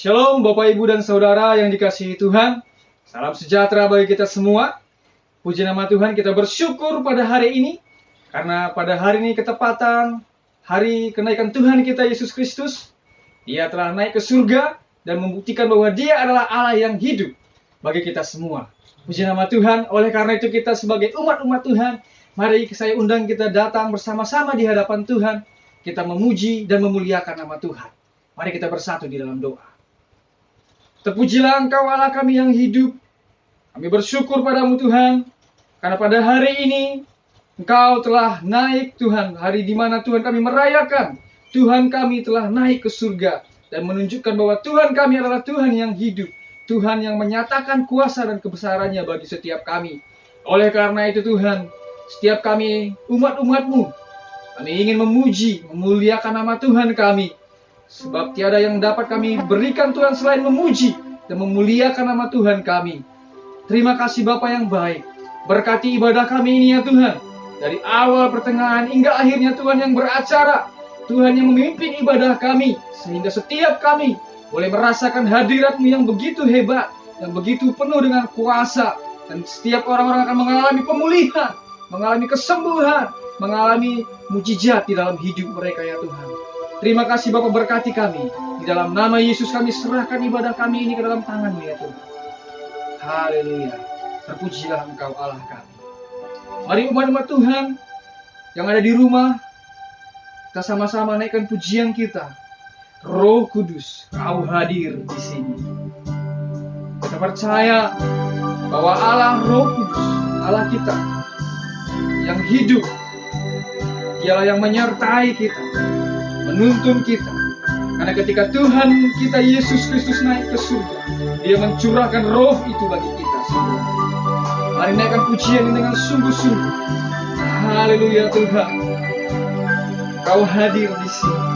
Shalom Bapak Ibu dan Saudara yang dikasihi Tuhan. Salam sejahtera bagi kita semua. Puji nama Tuhan, kita bersyukur pada hari ini. Karena pada hari ini ketepatan hari kenaikan Tuhan kita Yesus Kristus. Dia telah naik ke surga dan membuktikan bahwa Dia adalah Allah yang hidup bagi kita semua. Puji nama Tuhan. Oleh karena itu kita sebagai umat-umat Tuhan, mari saya undang kita datang bersama-sama di hadapan Tuhan. Kita memuji dan memuliakan nama Tuhan. Mari kita bersatu di dalam doa. Terpujilah Engkau Allah kami yang hidup. Kami bersyukur padamu Tuhan. Karena pada hari ini Engkau telah naik Tuhan. Hari di mana Tuhan kami merayakan. Tuhan kami telah naik ke surga. Dan menunjukkan bahwa Tuhan kami adalah Tuhan yang hidup. Tuhan yang menyatakan kuasa dan kebesarannya bagi setiap kami. Oleh karena itu Tuhan, setiap kami umat-umat-Mu, kami ingin memuji, memuliakan nama Tuhan kami. Sebab tiada yang dapat kami berikan Tuhan selain memuji dan memuliakan nama Tuhan kami. Terima kasih Bapa yang baik. Berkati ibadah kami ini ya Tuhan. Dari awal pertengahan hingga akhirnya Tuhan yang beracara. Tuhan yang memimpin ibadah kami. Sehingga setiap kami boleh merasakan hadirat-Mu yang begitu hebat. Yang begitu penuh dengan kuasa. Dan setiap orang-orang akan mengalami pemulihan. Mengalami kesembuhan. Mengalami mujizat di dalam hidup mereka ya Tuhan. Terima kasih Bapak, berkati kami. Di dalam nama Yesus kami serahkan ibadah kami ini ke dalam tangan-Mu ya Tuhan. Haleluya. Terpujilah Engkau Allah kami. Mari umat-umat Tuhan yang ada di rumah, kita sama-sama naikkan pujian kita. Roh Kudus, Kau hadir di sini. Kita percaya bahwa Allah Roh Kudus, Allah kita yang hidup, Dialah yang menyertai kita, menuntun kita. Karena ketika Tuhan kita Yesus Kristus naik ke surga, Dia mencurahkan roh itu bagi kita semua. Mari naikkan pujian ini dengan sungguh-sungguh. Haleluya Tuhan, Kau hadir di sini.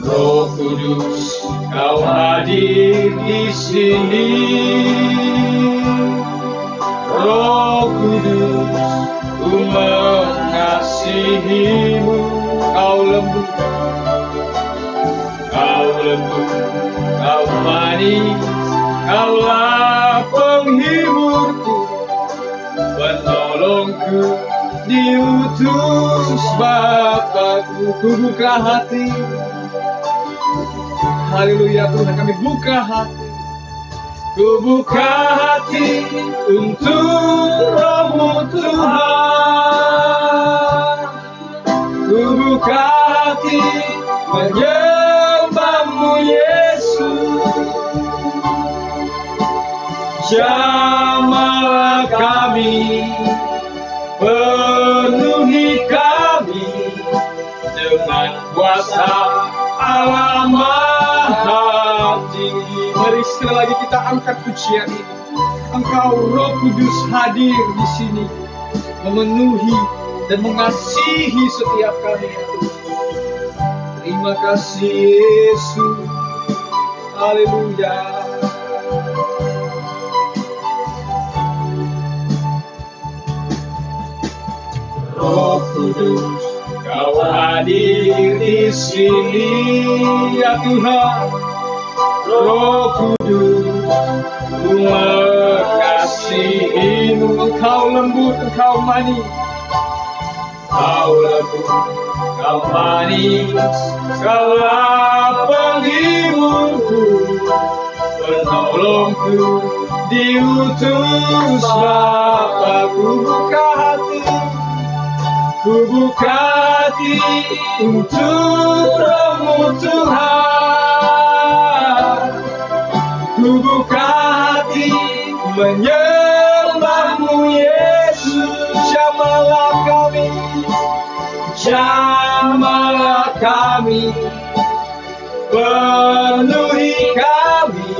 Roh Kudus, Kau hadir di sini. Roh Kudus, ku mengasihi-Mu. Kau lembut, Kau manis, Kaulah penghiburku, penolongku, diutus Bapakku. Ku buka hati. Haleluya Tuhan, kami buka hati. Ku buka hati untuk Roh-Mu Tuhan. Ku buka hati menyembah-Mu Yesus. Jamahlah kami, penuhi kami dengan kuasa Allah Maha Tinggi. Mari sekali lagi kita angkat pujian ini. Engkau Roh Kudus hadir di sini, memenuhi dan mengasihi setiap kami. Terima kasih Yesus. Haleluya. Roh Kudus, Kau hadir di sini ya Tuhan. Roh Kudus, ku mengasihi-Mu. Engkau lembut, Engkau manis. Kau lembut, Kau manis, Kaulah penghiburku, penolongku, diutus Bapakku. Buka hati, ku buka hati untuk Roh-Mu Tuhan. Ku buka hati menyembah-Mu Yesus. Jamahlah kami, jamahlah kami, penuhi kami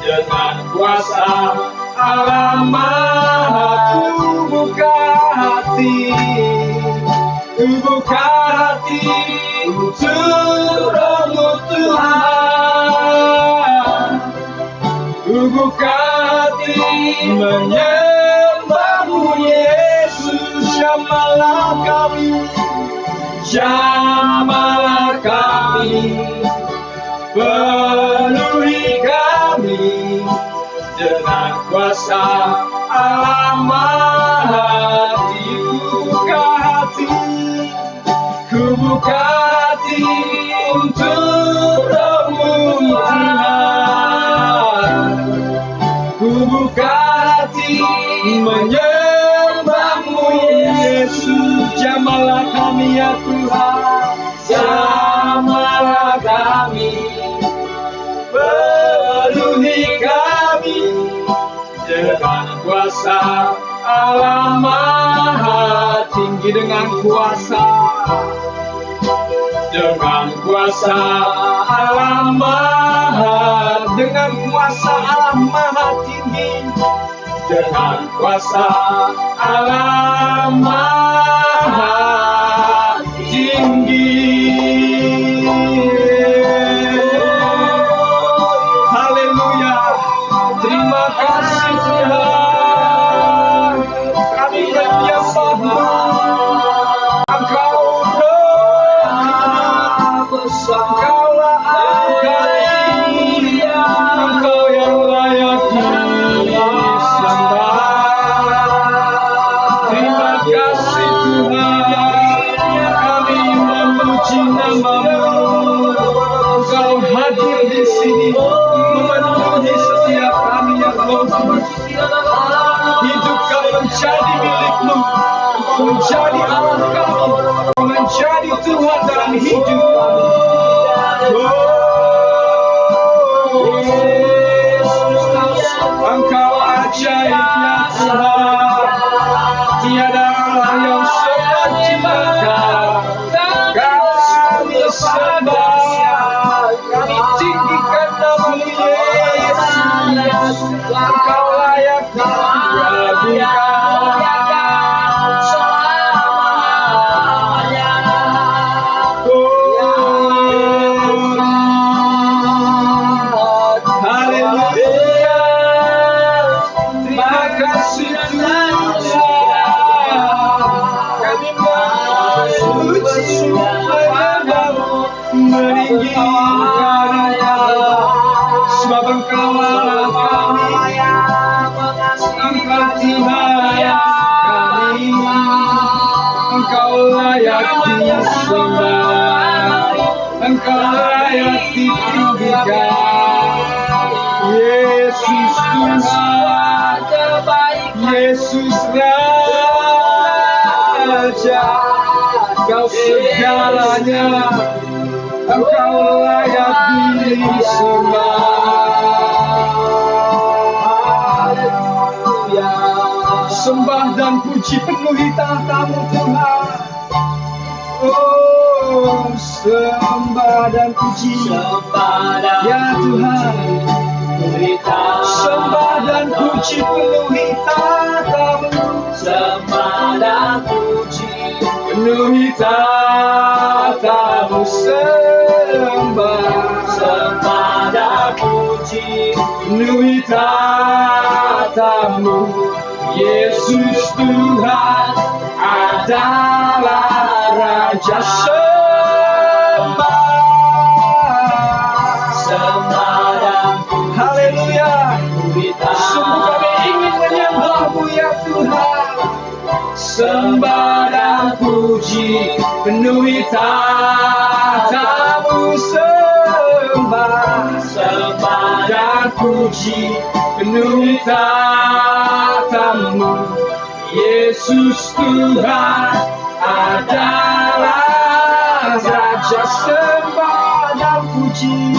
dengan kuasa Allah Maha. Ku buka hati, ku buka hati untuk Roh-Mu Tuhan. Ku buka hati menyembahmu Yesus. Jamahlah kami, jamahlah kami, penuhi kami dengan kuasa Allah Maha. Buka hati, ku buka hati untuk Roh-Mu Tuhan. Ku buka hati menyembahmu Yesus. Jamahlah kami ya Tuhan, jamahlah kami, penuhi kami dengan kuasa Allah Maha Tinggi. Dengan kuasa, dengan kuasa Allah Maha, dengan kuasa Allah Maha Tinggi, dengan kuasa Allah Maha Tinggi. Haleluya, terima kasih Tuhan, kami menyembah-Mu. Engkau Engkaulah Al-Ghani, Engkau yang layak disembah. Terima kasih Tuhan, kami memuji nama-Mu. Engkau hadir di sini, memenuhi setiap kami yang lemah. Hidup kami menjadi milik-Mu, menjadi Allah kami, menjadi Tuhan dalam hidup kami. Engkau ajaib ya Tuhan, tiada Allah yang seperti Engkau. Kami sembah, kami tinggikan nama-Mu Yesus. Engkau layak diagungkan. Sebab Engkau Allah kami, Engkau Tuhan kami, Engkau layak disembah, Engkau layak ditinggikan. Yesus Tuhan, Yesus Raja, Engkau segalanya, Engkau layak disembah. Sembah dan puji penuhi tahta-Mu Tuhan. Oh, sembah dan puji ya Tuhan. Sembah dan puji penuhi tahta-Mu. Sembah dan puji penuhi tahta-Mu. Sembah dan puji penuhi tahta-Mu. Yesus Tuhan adalah Raja. Sembah dan puji. Haleluya. Sungguh kami ingin menyembah-Mu ya Tuhan. Sembah dan puji penuhi tahta-Mu. Sembah dan puji penuhi tahta-Mu. Yesus Tuhan adalah Raja. Sembah dan puji,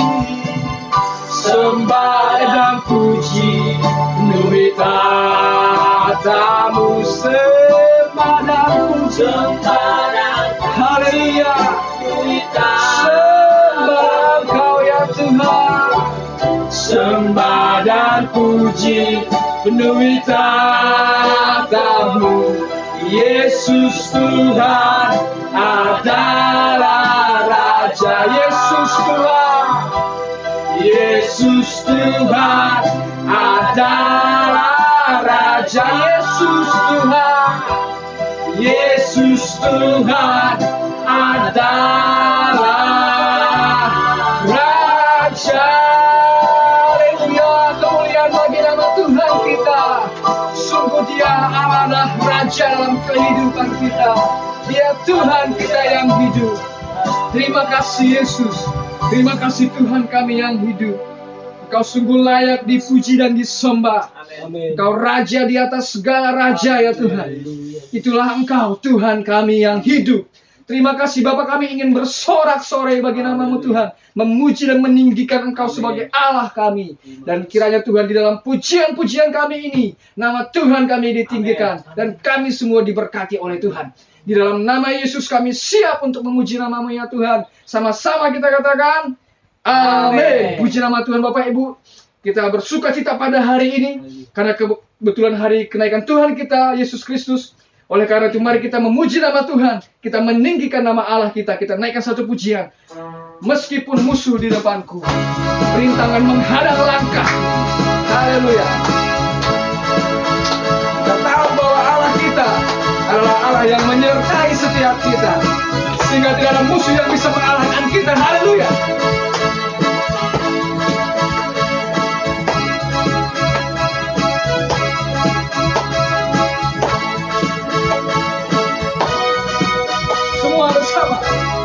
sembah dan puji penuhi tahta-Mu. Sembah dan puji, haleluya. Sembah Engkau ya Tuhan, sembah dan puji penuhi tahta-Mu. Yesus Tuhan adalah Raja. Yesus Tuhan, Yesus Tuhan adalah Yesus Tuhan, Yesus Tuhan adalah Raja. Haleluya, kemuliaan bagi nama Tuhan kita. Sungguh Dia adalah Raja dalam kehidupan kita. Dia Tuhan kita yang hidup. Terima kasih Yesus. Terima kasih Tuhan kami yang hidup. Engkau sungguh layak dipuji dan disembah. Amin. Engkau Raja di atas segala raja ya Tuhan. Itulah Engkau Tuhan kami yang hidup. Terima kasih Bapa, kami ingin bersorak-sorai bagi nama-Mu Tuhan. Memuji dan meninggikan Engkau sebagai Allah kami. Dan kiranya Tuhan di dalam pujian-pujian kami ini, nama Tuhan kami ditinggikan. Dan kami semua diberkati oleh Tuhan. Di dalam nama Yesus kami siap untuk memuji nama-Mu ya Tuhan. Sama-sama kita katakan, amin. Puji nama Tuhan Bapak Ibu. Kita bersuka cita pada hari ini. Karena kebetulan hari kenaikan Tuhan kita, Yesus Kristus. Oleh karena itu mari kita memuji nama Tuhan. Kita meninggikan nama Allah kita. Kita naikkan satu pujian. Meskipun musuh di depanku, rintangan menghadang langkah. Haleluya. Kita tahu bahwa Allah kita adalah Allah yang menyertai setiap kita. Sehingga tidak ada musuh yang bisa mengalahkan kita. Haleluya.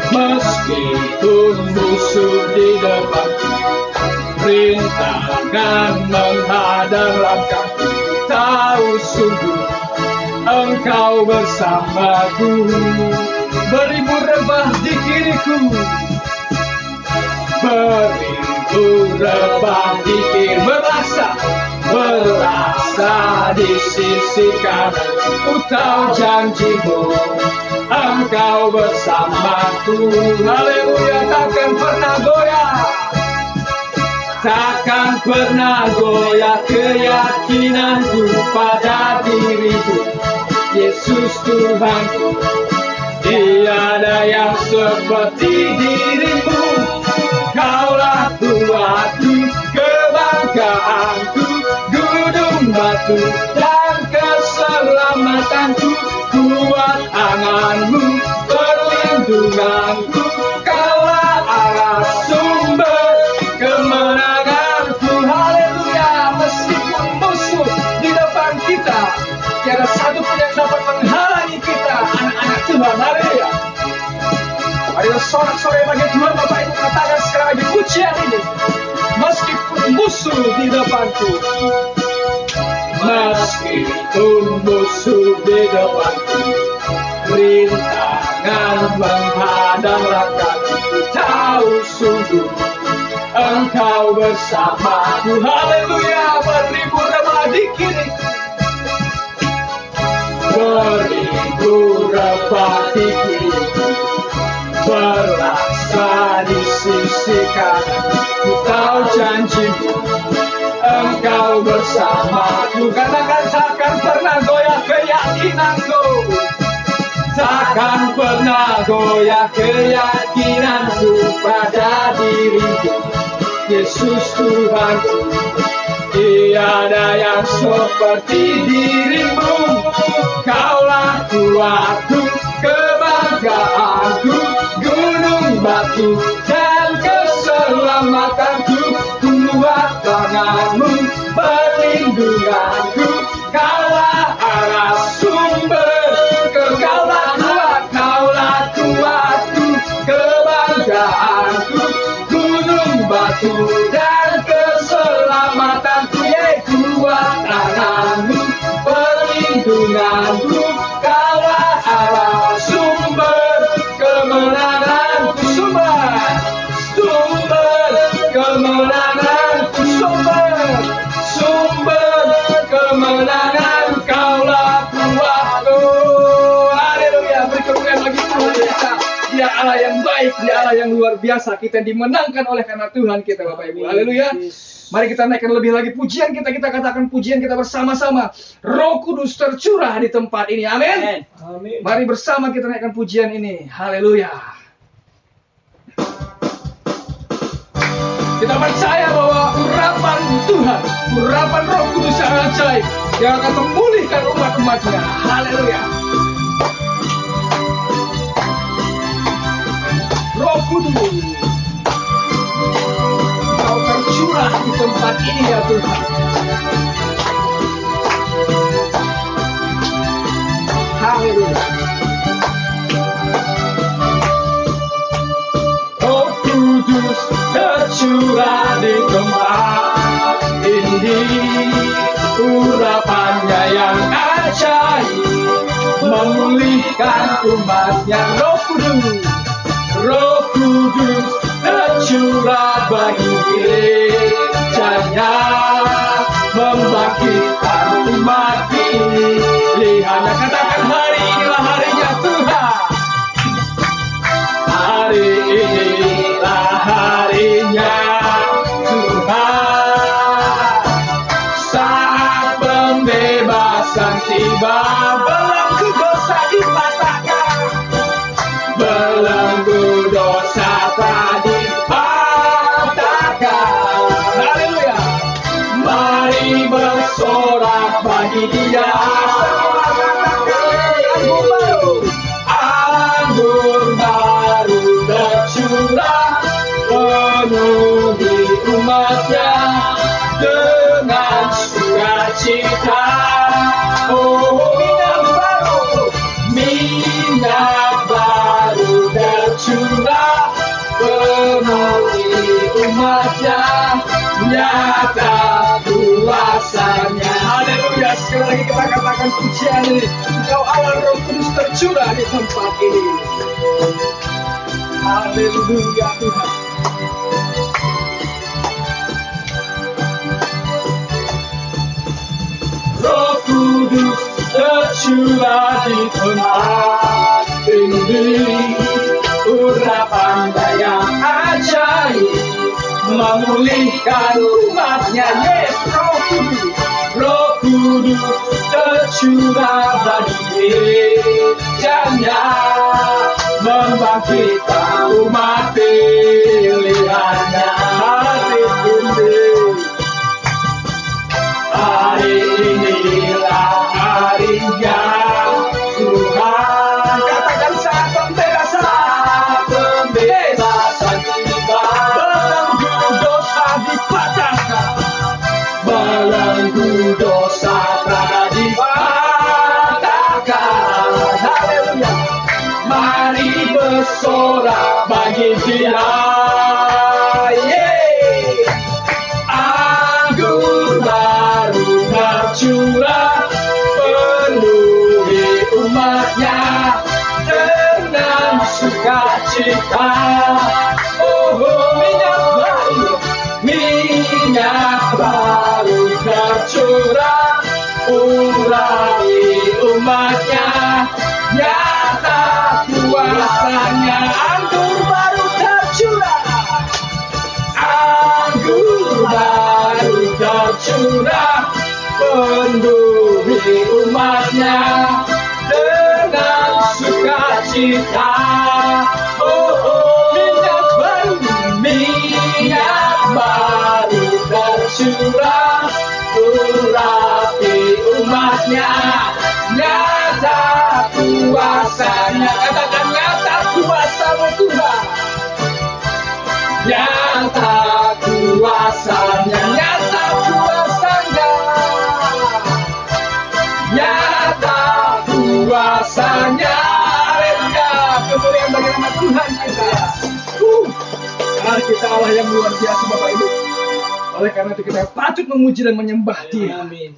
Meskipun musuh di depanku, rintangan menghadang langkahku, tahu sungguh Engkau bersamaku. Beribu rebah di kiriku, beribu rebah di kiri, berasa di sisi kanan. Ku tahu janji-Mu, Engkau bersamaku. Haleluya, takkan pernah goyah. Takkan pernah goyah keyakinanku pada diri-Mu, Yesus Tuhanku. Tiada yang seperti diri-Mu. Kaulah kuatku, kebanggaanku, gunung batu dan keselamatanku. Kuat tangan-Mu, perlindunganku, Kaulah arah sumber kemenanganku. Haleluya. Meskipun musuh di depan kita, tiada satu pun yang dapat menghalangi kita, anak-anak Tuhan. Haleluya. Mari bersorak-sorai bagi Tuhan. Bapak Ibu katakan sekali lagi pujian ini. Meskipun musuh di depanku, meskipun musuh di depanku, rintangan menghadang langkahku, tahu sungguh Engkau bersamaku. Haleluya. Beribu rebah di kiriku, beribu rebah di kiriku, berasa di sisi kanan. Ku tahu janji-Mu, Engkau bersamaku. Katakan, takkan pernah goyah keyakinanku. Takkan pernah goyah keyakinanku pada diri-Mu, Yesus Tuhanku. Tiada yang seperti diri-Mu. Kaulah kuatku, kebanggaanku, gunung batu dan keselamatanku. Kuat tangan-Mu, perlindunganku, Kaulah arah sumber. Kaulah kuatku, kebanggaanku, gunung batu dan keselamatanku. Kuat tangan-Mu, perlindunganku, Kaulah arah sumber kemenanganku. Sumber kemenanganku, sumber kemenangan. Kaulah kuatku. Haleluya. Beri kemuliaan bagi Tuhan kita. Dia Allah yang baik, Dia Allah yang luar biasa. Kita dimenangkan oleh karena Tuhan kita, Bapak Ibu. Haleluya. Mari kita naikkan lebih lagi pujian kita. Kita katakan pujian kita bersama-sama. Roh Kudus tercurah di tempat ini. Amin. Amin. Mari bersama kita naikkan pujian ini. Haleluya. Kita percaya bahwa urapan Tuhan, urapan Roh Kudus yang ajaib yang akan memulihkan umat-umatnya. Haleluya. Roh Kudus, Kau tercurah di tempat ini ya Tuhan. Haleluya. Roh Kudus tercurah di tempat ini, urapannya yang ajaib memulihkan umatnya. Roh Kudus tercurah bagi gerejanya, membangkitkan umat pilihannya. Katakan, hari inilah harinya Tuhan. Hari inilah harinya Tuhan. Saat pembebasan tiba, belenggu dosa dipatahkan. Belenggu dosa tadi patahkan. Haleluya. Mari bersorak bagi Dia. Anggur baru tercurah, penuhi umatnya dengan sukacita. Minyak baru tercurah, penuhi umatnya, nyata kuasanya. Haleluya. Sekali lagi kita katakan pujian ini. Engkau Allah Roh Kudus tercurah di tempat ini. Haleluya Tuhan. Roh Kudus tercurah di tempat ini, urapan yang ajaib memulihkan umatnya. Yes, Roh Kudus tercurah bagi gerejanya, membangkitkan umat pilihannya. Hari inilah harinya Tuhan. Katakan, saat pembebasan tiba, belenggu dosa dipatahkan. Belenggu dosa telah dipatahkan. Haleluya. Mari bersorak bagi Dia. Anggur baru tercurah, penuhi umatnya dengan sukacita. Minyak baru tercurah, urapi umatnya, nyata kuasanya. Anggur baru tercurah, penuhi umatnya dengan sukacita. Minyak baru tercurah, urapi umatnya, nyata kuasanya. Katakan, nyata kuasamu Tuhan. Nyata kuasanya, nyata kuasanya, nyata kuasanya. Haleluya. Kemuliaan bagi nama Tuhan kita. Karena kita Allah yang luar biasa Bapak Ibu. Oleh karena itu kita patut memuji dan menyembah Dia. Amin.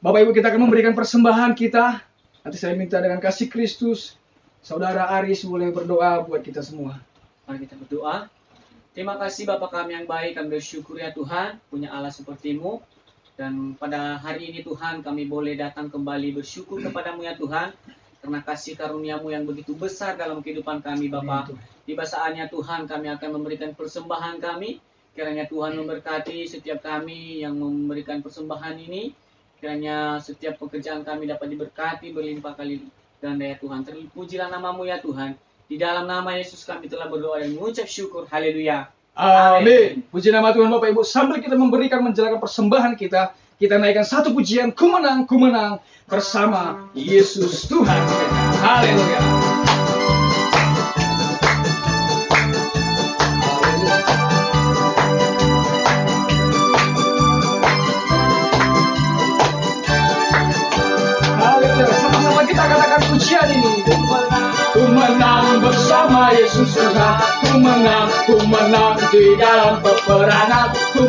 Bapak Ibu, kita akan memberikan persembahan kita. Nanti saya minta dengan kasih Kristus, Saudara Aris boleh berdoa buat kita semua. Mari kita berdoa. Terima kasih Bapa kami yang baik, kami bersyukur ya Tuhan, punya Allah seperti-Mu. Dan pada hari ini Tuhan, kami boleh datang kembali bersyukur kepadamu ya Tuhan. Karena kasih karunia-Mu yang begitu besar dalam kehidupan kami Bapa. Tiba saatnya Tuhan, kami akan memberikan persembahan kami. Kiranya Tuhan memberkati setiap kami yang memberikan persembahan ini. Kiranya setiap pekerjaan kami dapat diberkati berlimpah kali ganda ya Tuhan. Terpujilah nama-Mu ya Tuhan. Di dalam nama Yesus kami telah berdoa dan mengucap syukur. Haleluya. Amin. Puji nama Tuhan Bapak Ibu. Sambil kita memberikan menjalankan persembahan kita kita naikkan satu pujian, ku menang bersama Yesus Tuhan. Haleluya. Haleluya. Sama-sama kita katakan pujian ini. Ku menang bersama Yesus Tuhan. Ku menang di dalam peperangan. Ku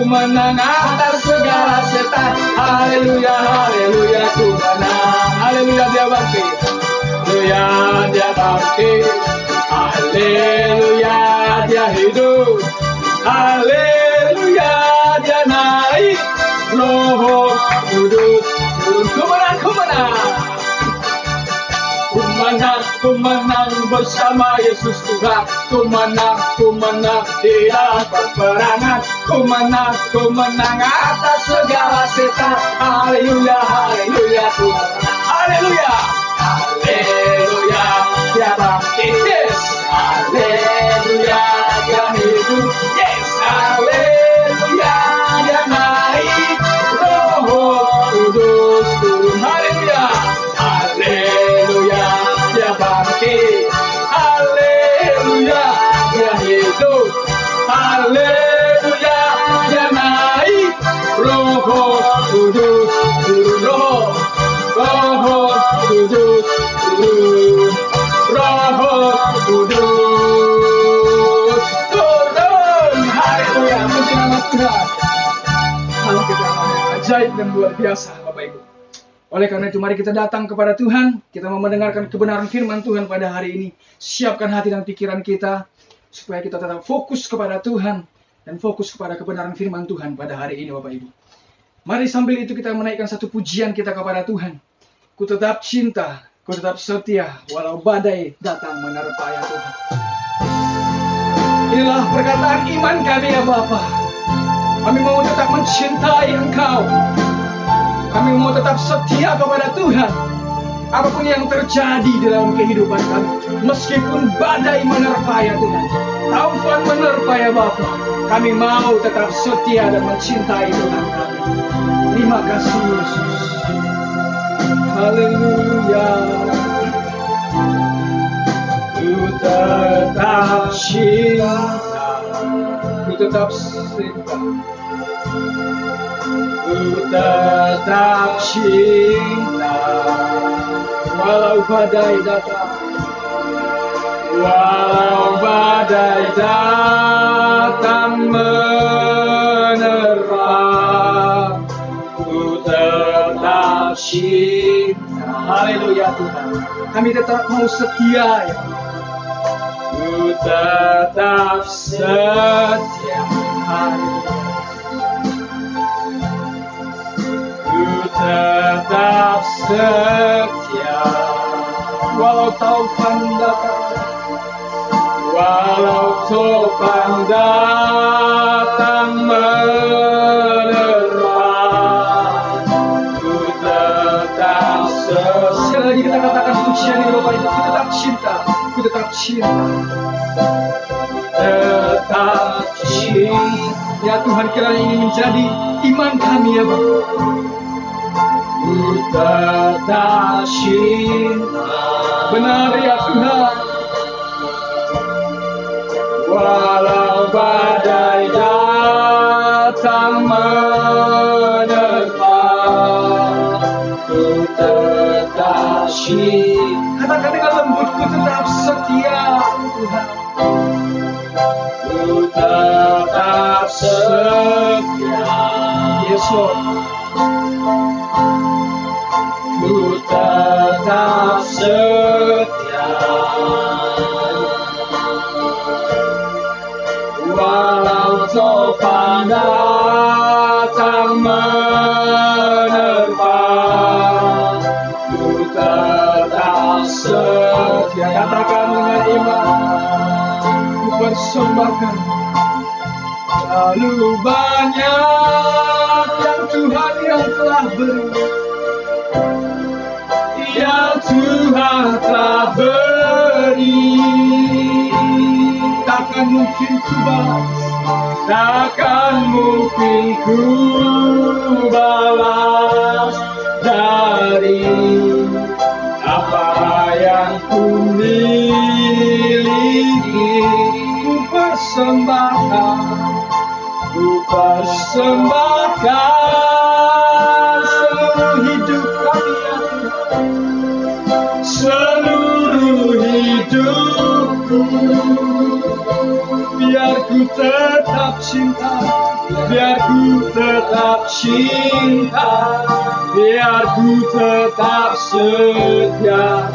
menang atas segala setan. Haleluya, haleluya, ku menang. Haleluya, dia bangkit. Haleluya, dia bangkit. Haleluya, dia hidup. Haleluya, dia naik. Roh Kudus turun. Ku menang. Ku menang bersama Yesus Tuhan. Ku menang di dalam peperangan. Ku menang atas segala setan. Haleluya, haleluya, ku menang. Haleluya, haleluya, dia bangkit. Yes, haleluya, dia hidup. Yes, haleluya, dia naik. Roh Kudus turun. Haleluya, haleluya, dia bangkit. Haleluya, dia hidup. Haleluya, dia naik. Roh Kudus turun. Roh Kudus turun. Roh Kudus turun. Haleluya, puji nama Tuhan. Hal kita ajaib dan luar biasa, Bapak Ibu. Oleh karena itu mari kita datang kepada Tuhan. Kita mau mendengarkan kebenaran firman Tuhan pada hari ini. Siapkan hati dan pikiran kita supaya kita tetap fokus kepada Tuhan dan fokus kepada kebenaran firman Tuhan pada hari ini, Bapak Ibu. Mari sambil itu kita menaikkan satu pujian kita kepada Tuhan. Ku tetap cinta, ku tetap setia walau badai datang menerpa ya Tuhan. Inilah perkataan iman kami ya Bapa. Kami mau tetap mencintai Engkau. Kami mau tetap setia kepada Tuhan. Apapun yang terjadi dalam kehidupan kami, meskipun badai menerpa ya Tuhan, taufan menerpa ya Bapa, kami mau tetap setia dan mencintai Tuhan kami. Terima kasih Yesus. Haleluya. Ku tetap cinta, ku tetap cinta. Ku tetap cinta walau badai datang. Walau badai datang menerpa, ku tetap cinta. Haleluya Tuhan. Kami tetap mau setia ya. Ku tetap setia. Haleluya. Tetap setia walau taufan datang, walau taufan datang menerpa, ku tetap setia. Sekali lagi kita katakan pujian ini Bapak Ibu. Ku tetap cinta, ku tetap cinta, tetap cinta. Ya Tuhan, kiranya ini menjadi iman kami ya Bapak. Ku tetap cinta. Benar ya Tuhan. Walau badai datang menerpa, ku tetap cinta. Katakan dengan lembut, ku tetap setia Tuhan. Ku tetap setia. Yes Lord. Ku tetap setia walau taufan datang menerpa, ku tetap setia. Katakan dengan iman, ku persembahkan. Terlalu banyak yang Tuhan yang telah beri, yang Tuhan telah beri, takkan mungkin ku balas takkan mungkin ku balas dari apa yang ku miliki. Ku persembahkan seluruh hidup kami ya Tuhan, seluruh hidupku. Biar ku tetap cinta, biar ku tetap cinta, biar ku tetap setia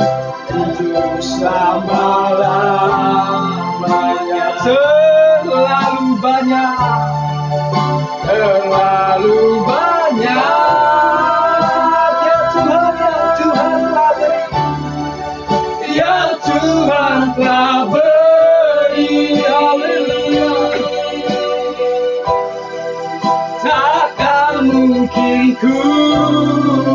hidup selama-lamanya. Terlalu banyak ya Tuhan telah beri, yang Tuhan telah beri. Haleluya. Takkan mungkin ku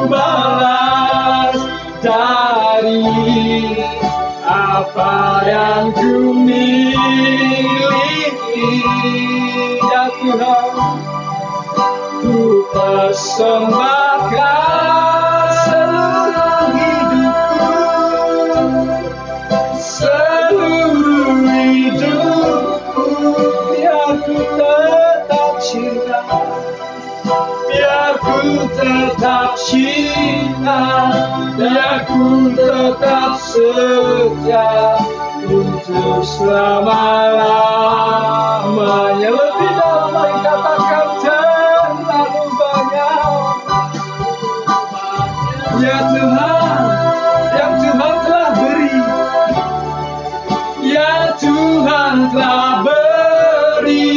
balas dari apa yang ku miliki ya Tuhan. Ku persembahkan seluruh hidupku, seluruh hidupku. Biar ku tetap cinta, biar ku tetap cinta, biar ku tetap setia untuk selama-lamanya. Lebih dalam lagi katakan terlalu banyak ya Tuhan, yang Tuhan telah beri, yang Tuhan telah beri.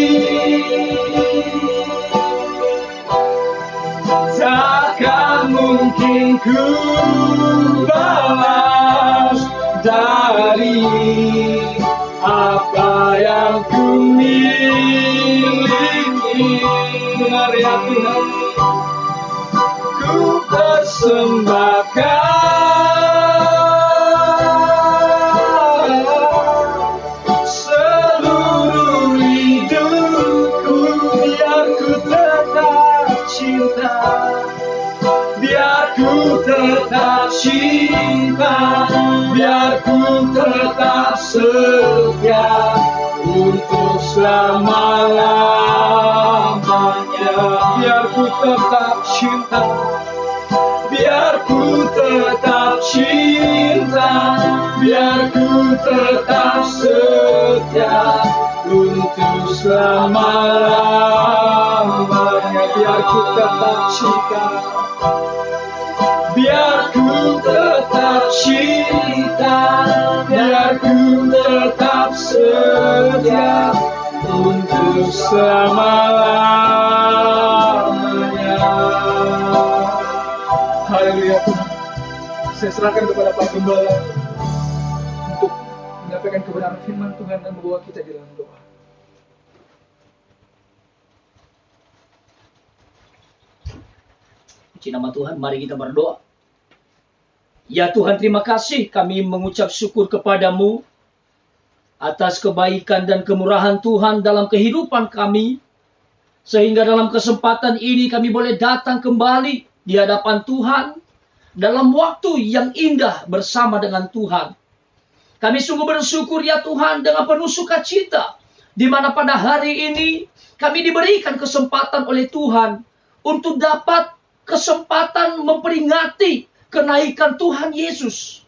Takkan mungkin ku balas dari apa yang ku miliki. Benar ya Tuhan, ku persembahkan seluruh hidupku. Biar ku tetap cinta, biar ku tetap cinta, biar ku tetap setia untuk selama-lamanya. Biar ku tetap cinta, biar ku tetap cinta, biar ku tetap setia untuk selama-lamanya. Biar ku tetap cinta, biar ku tetap cinta, biar ku tetap setia untuk selama-lamanya. Haleluya Tuhan. Saya serahkan kepada Pak Gembala untuk menyampaikan kebenaran firman Tuhan dan membawa kita di dalam doa. Puji nama Tuhan, mari kita berdoa. Ya Tuhan, terima kasih kami mengucap syukur kepadamu atas kebaikan dan kemurahan Tuhan dalam kehidupan kami. Sehingga dalam kesempatan ini kami boleh datang kembali di hadapan Tuhan dalam waktu yang indah bersama dengan Tuhan. Kami sungguh bersyukur ya Tuhan dengan penuh sukacita, di mana pada hari ini kami diberikan kesempatan oleh Tuhan untuk dapat kesempatan memperingati kenaikan Tuhan Yesus.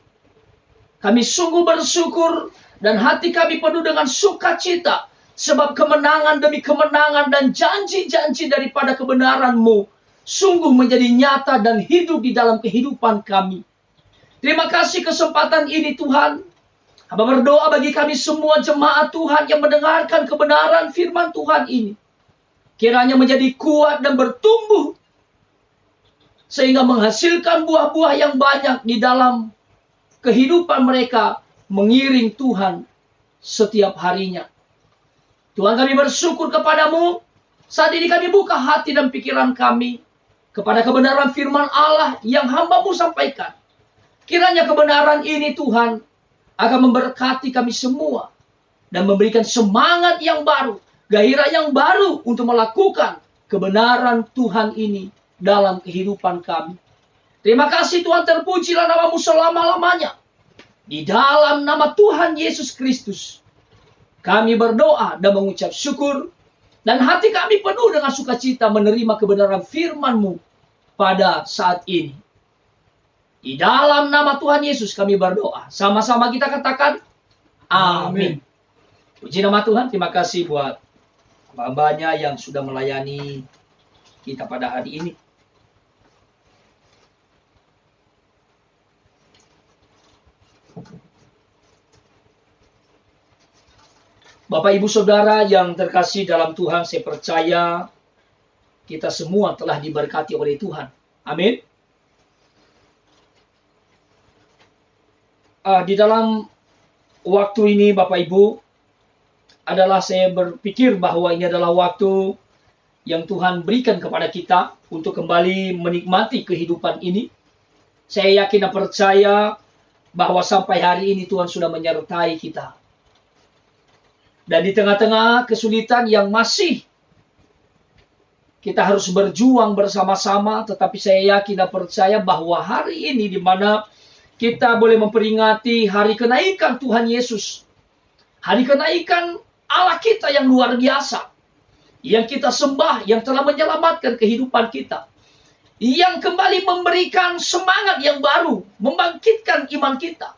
Kami sungguh bersyukur dan hati kami penuh dengan sukacita, sebab kemenangan demi kemenangan dan janji-janji daripada kebenaran-Mu sungguh menjadi nyata dan hidup di dalam kehidupan kami. Terima kasih kesempatan ini Tuhan. Hamba berdoa bagi kami semua jemaat Tuhan yang mendengarkan kebenaran firman Tuhan ini. Kiranya menjadi kuat dan bertumbuh, sehingga menghasilkan buah-buah yang banyak di dalam kehidupan mereka, mengiring Tuhan setiap harinya. Tuhan, kami bersyukur kepadamu. Saat ini kami buka hati dan pikiran kami kepada kebenaran firman Allah yang hamba-Mu sampaikan. Kiranya kebenaran ini Tuhan akan memberkati kami semua dan memberikan semangat yang baru gairah yang baru untuk melakukan kebenaran Tuhan ini dalam kehidupan kami. Terima kasih Tuhan, terpujilah nama-Mu selama-lamanya. Di dalam nama Tuhan Yesus Kristus, kami berdoa dan mengucap syukur, dan hati kami penuh dengan sukacita menerima kebenaran firman-Mu pada saat ini. Di dalam nama Tuhan Yesus kami berdoa. Sama-sama kita katakan, amin. Puji nama Tuhan, terima kasih buat hamba-hambanya yang sudah melayani kita pada hari ini. Bapak Ibu Saudara yang terkasih dalam Tuhan, saya percaya kita semua telah diberkati oleh Tuhan. Amin. Di dalam waktu ini Bapak Ibu, adalah saya berpikir bahwa ini adalah waktu yang Tuhan berikan kepada kita untuk kembali menikmati kehidupan ini. Saya yakin dan percaya bahwa sampai hari ini Tuhan sudah menyertai kita. Dan di tengah-tengah kesulitan yang masih kita harus berjuang bersama-sama, tetapi saya yakin dan percaya bahwa hari ini di mana kita boleh memperingati hari kenaikan Tuhan Yesus. Hari kenaikan Allah kita yang luar biasa. Yang kita sembah, yang telah menyelamatkan kehidupan kita. Yang kembali memberikan semangat yang baru, membangkitkan iman kita.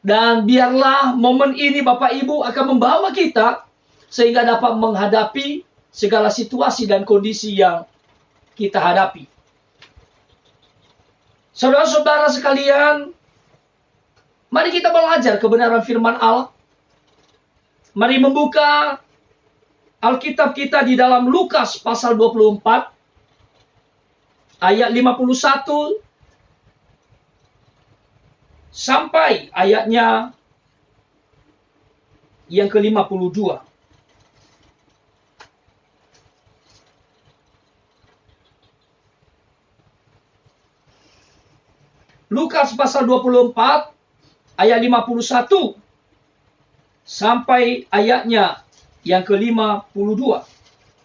Dan biarlah momen ini Bapak Ibu akan membawa kita sehingga dapat menghadapi segala situasi dan kondisi yang kita hadapi. Saudara-saudara sekalian, mari kita belajar kebenaran firman Allah. Mari membuka Alkitab kita di dalam Lukas pasal 24 ayat 51 sampai ayatnya yang ke-52. Lukas pasal 24 ayat 51 sampai ayatnya yang ke-52.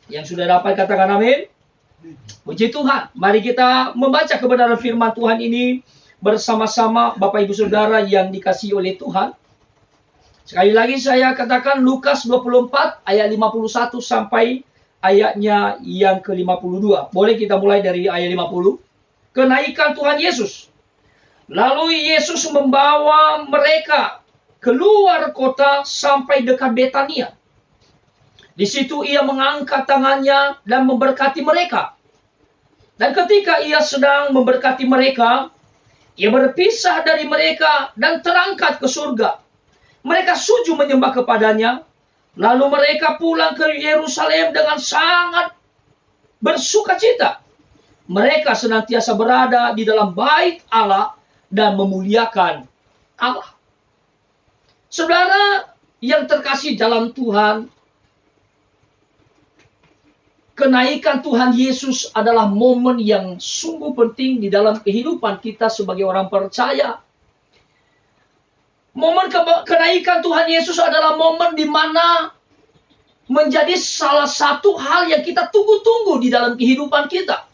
Yang sudah dapat katakan amin. Puji Tuhan. Mari kita membaca kebenaran firman Tuhan ini bersama-sama Bapak Ibu Saudara yang dikasihi oleh Tuhan. Sekali lagi saya katakan Lukas 24 ayat 51 sampai ayatnya yang ke-52. Boleh kita mulai dari ayat 50. Kenaikan Tuhan Yesus. Lalu Yesus membawa mereka keluar kota sampai dekat Betania. Di situ ia mengangkat tangannya dan memberkati mereka. Dan ketika ia sedang memberkati mereka, ia berpisah dari mereka dan terangkat ke surga. Mereka sujud menyembah kepadanya. Lalu mereka pulang ke Yerusalem dengan sangat bersukacita. Mereka senantiasa berada di dalam bait Allah dan memuliakan Allah. Saudara yang terkasih dalam Tuhan, kenaikan Tuhan Yesus adalah momen yang sungguh penting di dalam kehidupan kita sebagai orang percaya. Momen kenaikan Tuhan Yesus adalah momen di mana menjadi salah satu hal yang kita tunggu-tunggu di dalam kehidupan kita.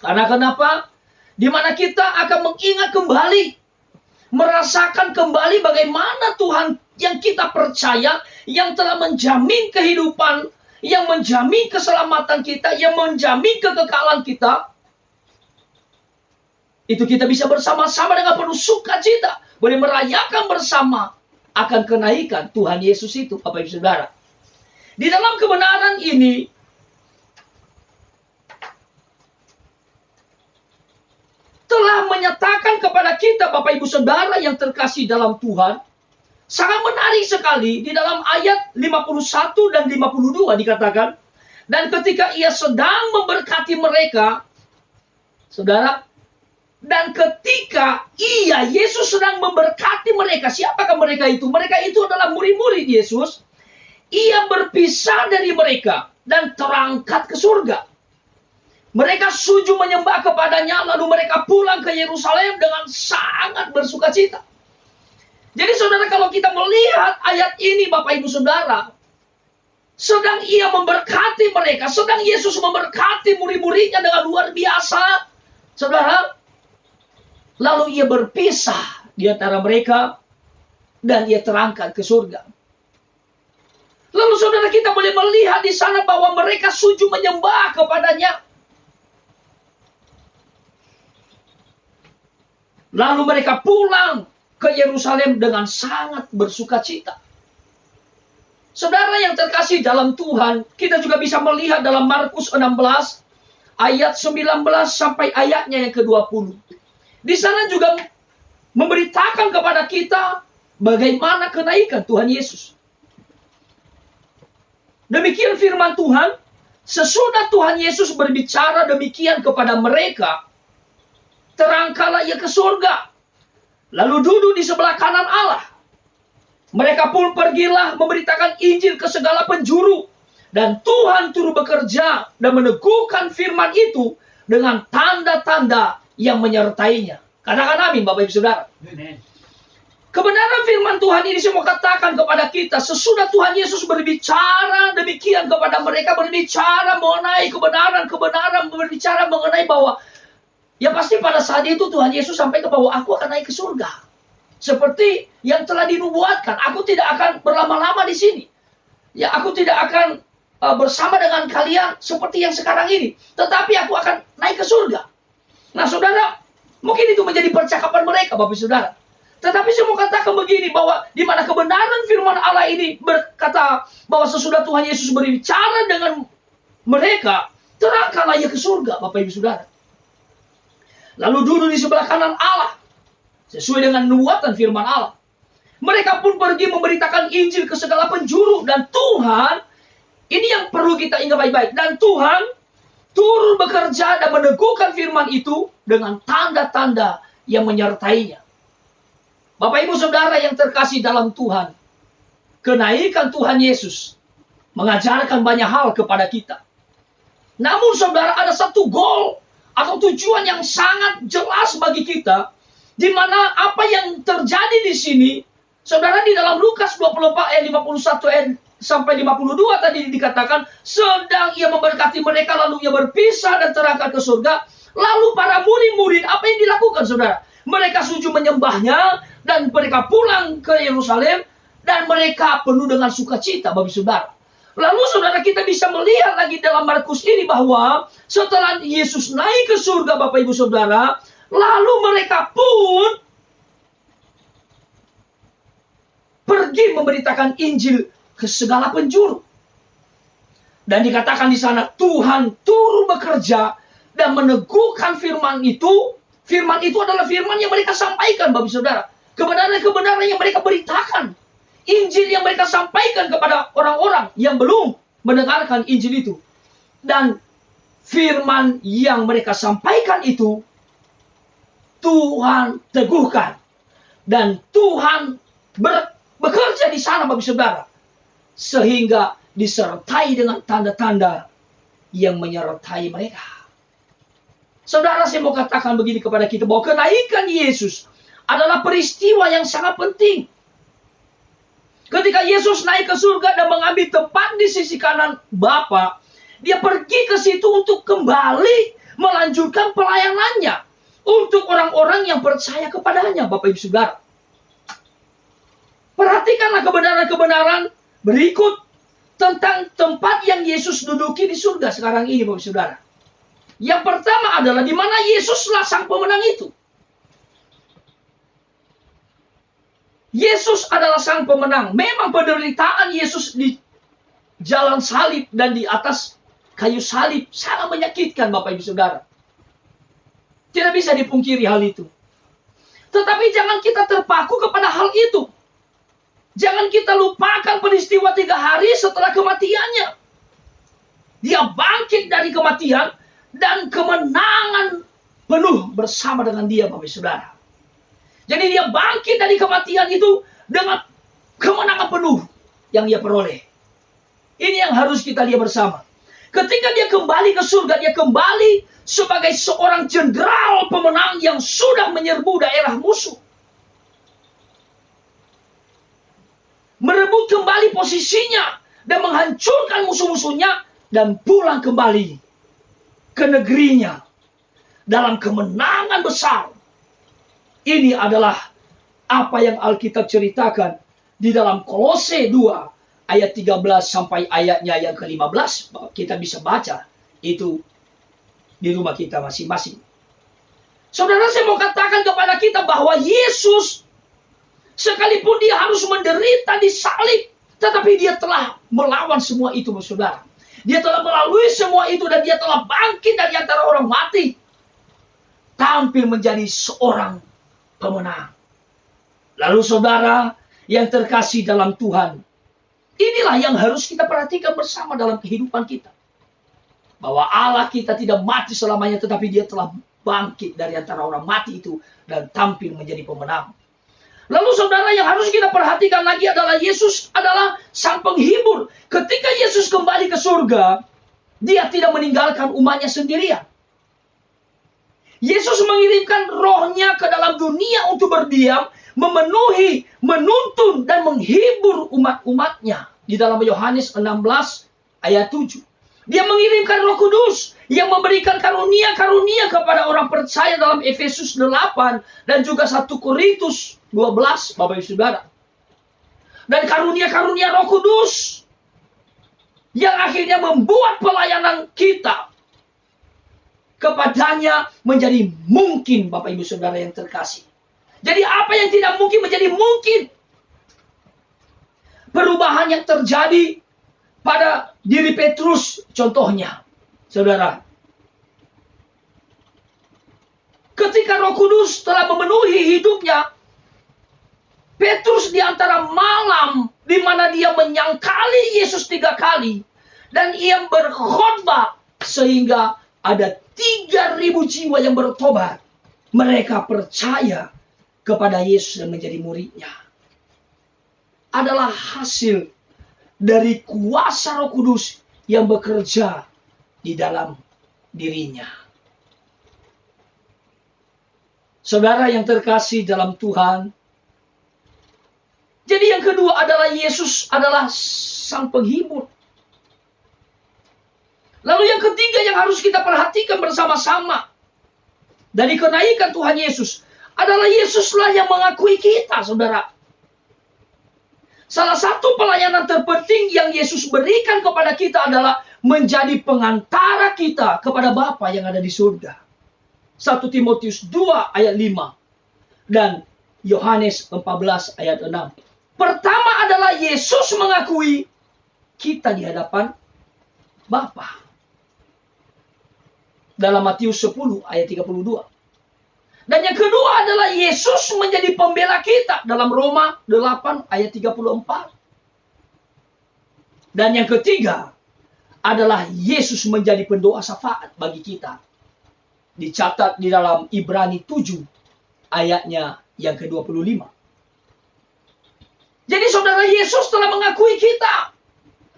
Karena kenapa? Di mana kita akan mengingat kembali, merasakan kembali bagaimana Tuhan yang kita percaya, yang telah menjamin kehidupan, yang menjamin keselamatan kita, yang menjamin kekekalan kita. Itu kita bisa bersama-sama dengan penuh sukacita, boleh merayakan bersama akan kenaikan Tuhan Yesus itu, Bapak Ibu Saudara. Di dalam kebenaran ini, telah menyatakan kepada kita, Bapak Ibu Saudara yang terkasih dalam Tuhan, sangat menarik sekali di dalam ayat 51 dan 52 dikatakan, dan ketika ia sedang memberkati mereka, saudara, dan ketika Yesus sedang memberkati mereka, siapakah mereka itu? Mereka itu adalah murid-murid Yesus. Ia berpisah dari mereka dan terangkat ke surga. Mereka sujud menyembah kepadanya, lalu mereka pulang ke Yerusalem dengan sangat bersukacita. Jadi saudara, kalau kita melihat ayat ini Bapak Ibu Saudara, sedang ia memberkati mereka, sedang Yesus memberkati murid-muridnya dengan luar biasa, saudara. Lalu ia berpisah di antara mereka dan ia terangkat ke surga. Lalu saudara, kita boleh melihat di sana bahwa mereka sujud menyembah kepadanya. Lalu mereka pulang ke Yerusalem dengan sangat bersukacita. Saudara yang terkasih dalam Tuhan, kita juga bisa melihat dalam Markus 16 ayat 19 sampai ayatnya yang ke-20. Di sana juga memberitakan kepada kita bagaimana kenaikan Tuhan Yesus. Demikian firman Tuhan, sesudah Tuhan Yesus berbicara demikian kepada mereka, terangkatlah ia ke surga, lalu duduk di sebelah kanan Allah. Mereka pun pergilah memberitakan Injil ke segala penjuru. Dan Tuhan turut bekerja dan meneguhkan firman itu dengan tanda-tanda yang menyertainya. Katakan amin, Bapak Ibu Saudara. Amen. Kebenaran firman Tuhan ini semua katakan kepada kita, sesudah Tuhan Yesus berbicara demikian kepada mereka, berbicara mengenai kebenaran, berbicara mengenai bahwa, ya pasti pada saat itu Tuhan Yesus sampaikan bahwa aku akan naik ke surga. Seperti yang telah dinubuatkan, aku tidak akan berlama-lama di sini. Ya, aku tidak akan bersama dengan kalian seperti yang sekarang ini. Tetapi aku akan naik ke surga. Nah, saudara, mungkin itu menjadi percakapan mereka, Bapak Saudara. Tetapi saya mau katakan begini, bahwa di mana kebenaran firman Allah ini berkata bahwa sesudah Tuhan Yesus berbicara dengan mereka, terangkatlah ia ke surga, Bapak Ibu Saudara. Lalu duduk di sebelah kanan Allah, sesuai dengan nubuatan firman Allah. Mereka pun pergi memberitakan Injil ke segala penjuru. Dan Tuhan, ini yang perlu kita ingat baik-baik. Dan Tuhan turut bekerja dan meneguhkan firman itu dengan tanda-tanda yang menyertainya. Bapak Ibu Saudara yang terkasih dalam Tuhan, kenaikan Tuhan Yesus mengajarkan banyak hal kepada kita. Namun saudara, ada satu goal atau tujuan yang sangat jelas bagi kita, di mana apa yang terjadi di sini, saudara, di dalam Lukas 24 ayat 51 sampai 52 tadi dikatakan, sedang ia memberkati mereka, lalu ia berpisah dan terangkat ke surga. Lalu para murid-murid, apa yang dilakukan, saudara? Mereka sujud menyembahnya, dan mereka pulang ke Yerusalem, dan mereka penuh dengan sukacita, Bapak Saudara. Lalu saudara, kita bisa melihat lagi dalam Markus ini bahwa setelah Yesus naik ke surga, Bapak Ibu Saudara, lalu mereka pun pergi memberitakan Injil ke segala penjuru. Dan dikatakan di sana, Tuhan turut bekerja dan meneguhkan firman itu. Firman itu adalah firman yang mereka sampaikan, Bapak Saudara. Kebenaran-kebenaran yang mereka beritakan. Injil yang mereka sampaikan kepada orang-orang yang belum mendengarkan Injil itu. Dan firman yang mereka sampaikan itu, Tuhan teguhkan. Dan Tuhan bekerja di sana, Bapak Saudara. Sehingga disertai dengan tanda-tanda yang menyertai mereka. Saudara, saya mau katakan begini kepada kita, bahwa kenaikan Yesus adalah peristiwa yang sangat penting. Ketika Yesus naik ke surga dan mengambil tempat di sisi kanan Bapa, dia pergi ke situ untuk kembali melanjutkan pelayanannya untuk orang-orang yang percaya kepadanya, Bapak Ibu Saudara. Perhatikanlah kebenaran-kebenaran berikut tentang tempat yang Yesus duduki di surga sekarang ini, Bapak Ibu Saudara. Yang pertama adalah di mana Yesuslah sang pemenang itu. Yesus adalah sang pemenang. Memang penderitaan Yesus di jalan salib dan di atas kayu salib sangat menyakitkan, Bapak Ibu Saudara. Tidak bisa dipungkiri hal itu. Tetapi jangan kita terpaku kepada hal itu. Jangan kita lupakan peristiwa 3 hari setelah kematiannya. Dia bangkit dari kematian dan kemenangan penuh bersama dengan dia, Bapak Ibu Saudara. Jadi dia bangkit dari kematian itu dengan kemenangan penuh yang dia peroleh. Ini yang harus kita lihat bersama. Ketika dia kembali ke surga, dia kembali sebagai seorang jenderal pemenang yang sudah menyerbu daerah musuh. Merebut kembali posisinya dan menghancurkan musuh-musuhnya dan pulang kembali ke negerinya dalam kemenangan besar. Ini adalah apa yang Alkitab ceritakan di dalam Kolose 2 ayat 13 sampai ayatnya yang ke-15. Kita bisa baca itu di rumah kita masing-masing. Saudara, saya mau katakan kepada kita bahwa Yesus, sekalipun dia harus menderita di salib, tetapi dia telah melawan semua itu, saudara. Dia telah melalui semua itu dan dia telah bangkit dari antara orang mati. Tampil menjadi seorang pemenang. Lalu saudara yang terkasih dalam Tuhan, inilah yang harus kita perhatikan bersama dalam kehidupan kita. Bahwa Allah kita tidak mati selamanya, tetapi dia telah bangkit dari antara orang mati itu dan tampil menjadi pemenang. Lalu saudara yang harus kita perhatikan lagi adalah Yesus adalah sang penghibur. Ketika Yesus kembali ke surga, dia tidak meninggalkan umatnya sendirian. Yesus mengirimkan rohnya ke dalam dunia untuk berdiam, memenuhi, menuntun, dan menghibur umat-umatnya. Di dalam Yohanes 16 ayat 7. Dia mengirimkan Roh Kudus yang memberikan karunia-karunia kepada orang percaya dalam Efesus 8 dan juga 1 Korintus 12, Bapak Ibu Saudara. Dan karunia-karunia Roh Kudus yang akhirnya membuat pelayanan kita kepadanya menjadi mungkin, Bapak Ibu Saudara yang terkasih. Jadi apa yang tidak mungkin menjadi mungkin. Perubahan yang terjadi pada diri Petrus contohnya, saudara. Ketika Roh Kudus telah memenuhi hidupnya, Petrus di antara malam di mana dia menyangkali Yesus 3 kali dan ia berkhotbah sehingga ada 3.000 jiwa yang bertobat. Mereka percaya kepada Yesus dan menjadi muridnya. Adalah hasil dari kuasa Roh Kudus yang bekerja di dalam dirinya. Saudara yang terkasih dalam Tuhan. Jadi yang kedua adalah Yesus adalah sang penghibur. Lalu yang ketiga yang harus kita perhatikan bersama-sama dari kenaikan Tuhan Yesus adalah Yesuslah yang mengakui kita, saudara. Salah satu pelayanan terpenting yang Yesus berikan kepada kita adalah menjadi pengantara kita kepada Bapa yang ada di surga. 1 Timotius 2 ayat 5 dan Yohanes 14 ayat 6. Pertama adalah Yesus mengakui kita di hadapan Bapa. Dalam Matius 10 ayat 32. Dan yang kedua adalah Yesus menjadi pembela kita dalam Roma 8 ayat 34. Dan yang ketiga adalah Yesus menjadi pendoa syafaat bagi kita. Dicatat di dalam Ibrani 7 ayatnya yang ke-25. Jadi saudara, Yesus telah mengakui kita.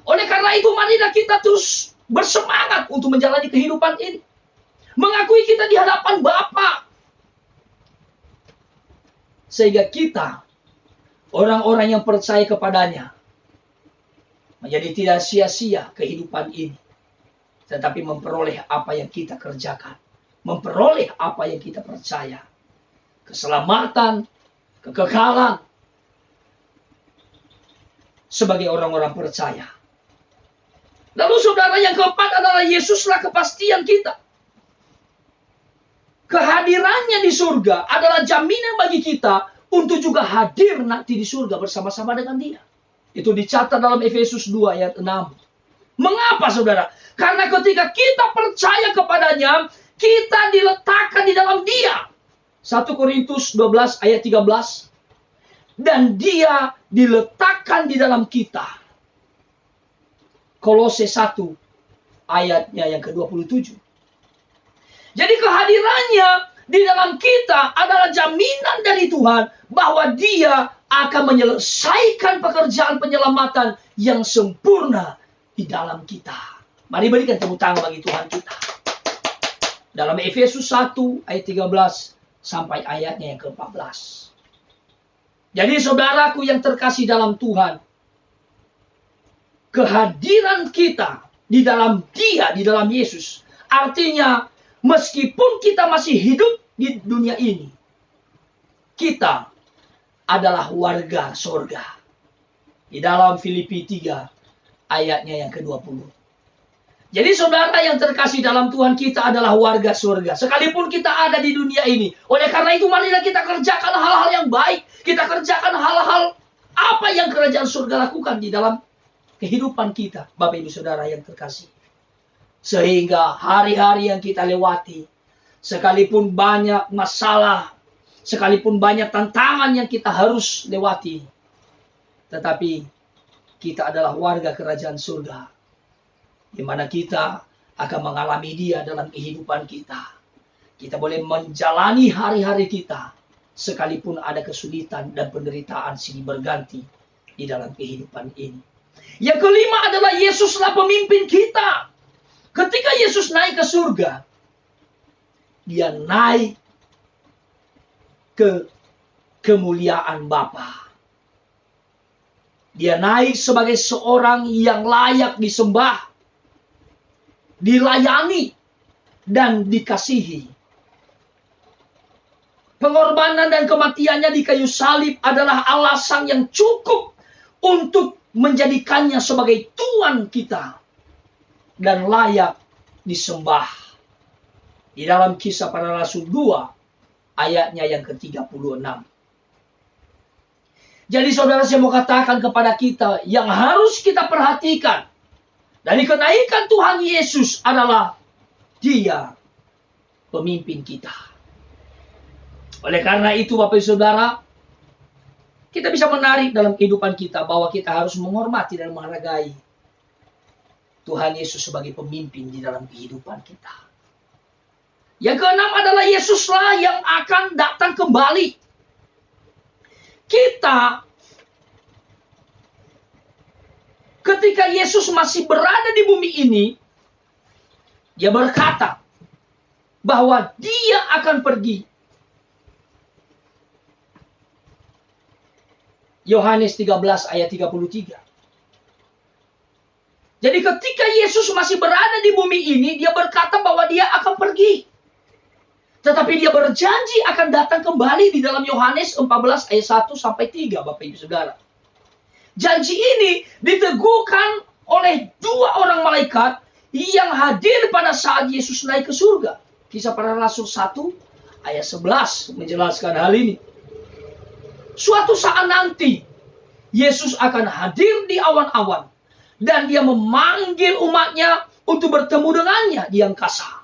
Oleh karena itu marilah kita terus bersemangat untuk menjalani kehidupan ini. Mengakui kita di hadapan Bapa. Sehingga kita, orang-orang yang percaya kepadanya, menjadi tidak sia-sia kehidupan ini. Tetapi memperoleh apa yang kita kerjakan. Memperoleh apa yang kita percaya. Keselamatan, kekekalan. Sebagai orang-orang percaya. Lalu saudara yang keempat adalah Yesuslah kepastian kita. Kehadirannya di surga adalah jaminan bagi kita untuk juga hadir nanti di surga bersama-sama dengan dia. Itu dicatat dalam Efesus 2 ayat 6. Mengapa saudara? Karena ketika kita percaya kepadanya, kita diletakkan di dalam dia. 1 Korintus 12 ayat 13. Dan dia diletakkan di dalam kita. Kolose 1 ayatnya yang ke-27. Jadi kehadirannya di dalam kita adalah jaminan dari Tuhan bahwa dia akan menyelesaikan pekerjaan penyelamatan yang sempurna di dalam kita. Mari berikan tepuk tangan bagi Tuhan kita. Dalam Efesus 1 ayat 13 sampai ayatnya yang ke-14. Jadi saudaraku yang terkasih dalam Tuhan, kehadiran kita di dalam Dia, di dalam Yesus. Artinya, meskipun kita masih hidup di dunia ini, kita adalah warga sorga. Di dalam Filipi 3 ayatnya yang ke-20. Jadi saudara yang terkasih dalam Tuhan, kita adalah warga surga. Sekalipun kita ada di dunia ini. Oleh karena itu marilah kita kerjakan hal-hal yang baik. Kita kerjakan hal-hal apa yang kerajaan surga lakukan di dalam kehidupan kita. Bapak Ibu Saudara yang terkasih. Sehingga hari-hari yang kita lewati, sekalipun banyak masalah, sekalipun banyak tantangan yang kita harus lewati, tetapi kita adalah warga kerajaan surga, di mana kita akan mengalami Dia dalam kehidupan kita. Kita boleh menjalani hari-hari kita, sekalipun ada kesulitan dan penderitaan silih berganti di dalam kehidupan ini. Yang kelima adalah Yesuslah pemimpin kita. Ketika Yesus naik ke surga, Dia naik ke kemuliaan Bapa. Dia naik sebagai seorang yang layak disembah, dilayani, dan dikasihi. Pengorbanan dan kematiannya di kayu salib adalah alasan yang cukup untuk menjadikannya sebagai Tuhan kita dan layak disembah. Di dalam Kisah Para Rasul 2 ayatnya yang ke-36. Jadi saudara, saya mau katakan kepada kita yang harus kita perhatikan dari kenaikan Tuhan Yesus adalah Dia pemimpin kita. Oleh karena itu Bapak Ibu Saudara, kita bisa menarik dalam kehidupan kita bahwa kita harus menghormati dan menghargai Tuhan Yesus sebagai pemimpin di dalam kehidupan kita. Yang keenam adalah Yesuslah yang akan datang kembali. Kita, ketika Yesus masih berada di bumi ini, Dia berkata bahwa Dia akan pergi. Yohanes 13 ayat 33. Jadi ketika Yesus masih berada di bumi ini, Dia berkata bahwa Dia akan pergi. Tetapi Dia berjanji akan datang kembali di dalam Yohanes 14 ayat 1 sampai 3, Bapak Ibu Saudara. Janji ini diteguhkan oleh dua orang malaikat yang hadir pada saat Yesus naik ke surga. Kisah Para Rasul 1 ayat 11 menjelaskan hal ini. Suatu saat nanti Yesus akan hadir di awan-awan dan Dia memanggil umatnya untuk bertemu dengannya di angkasa.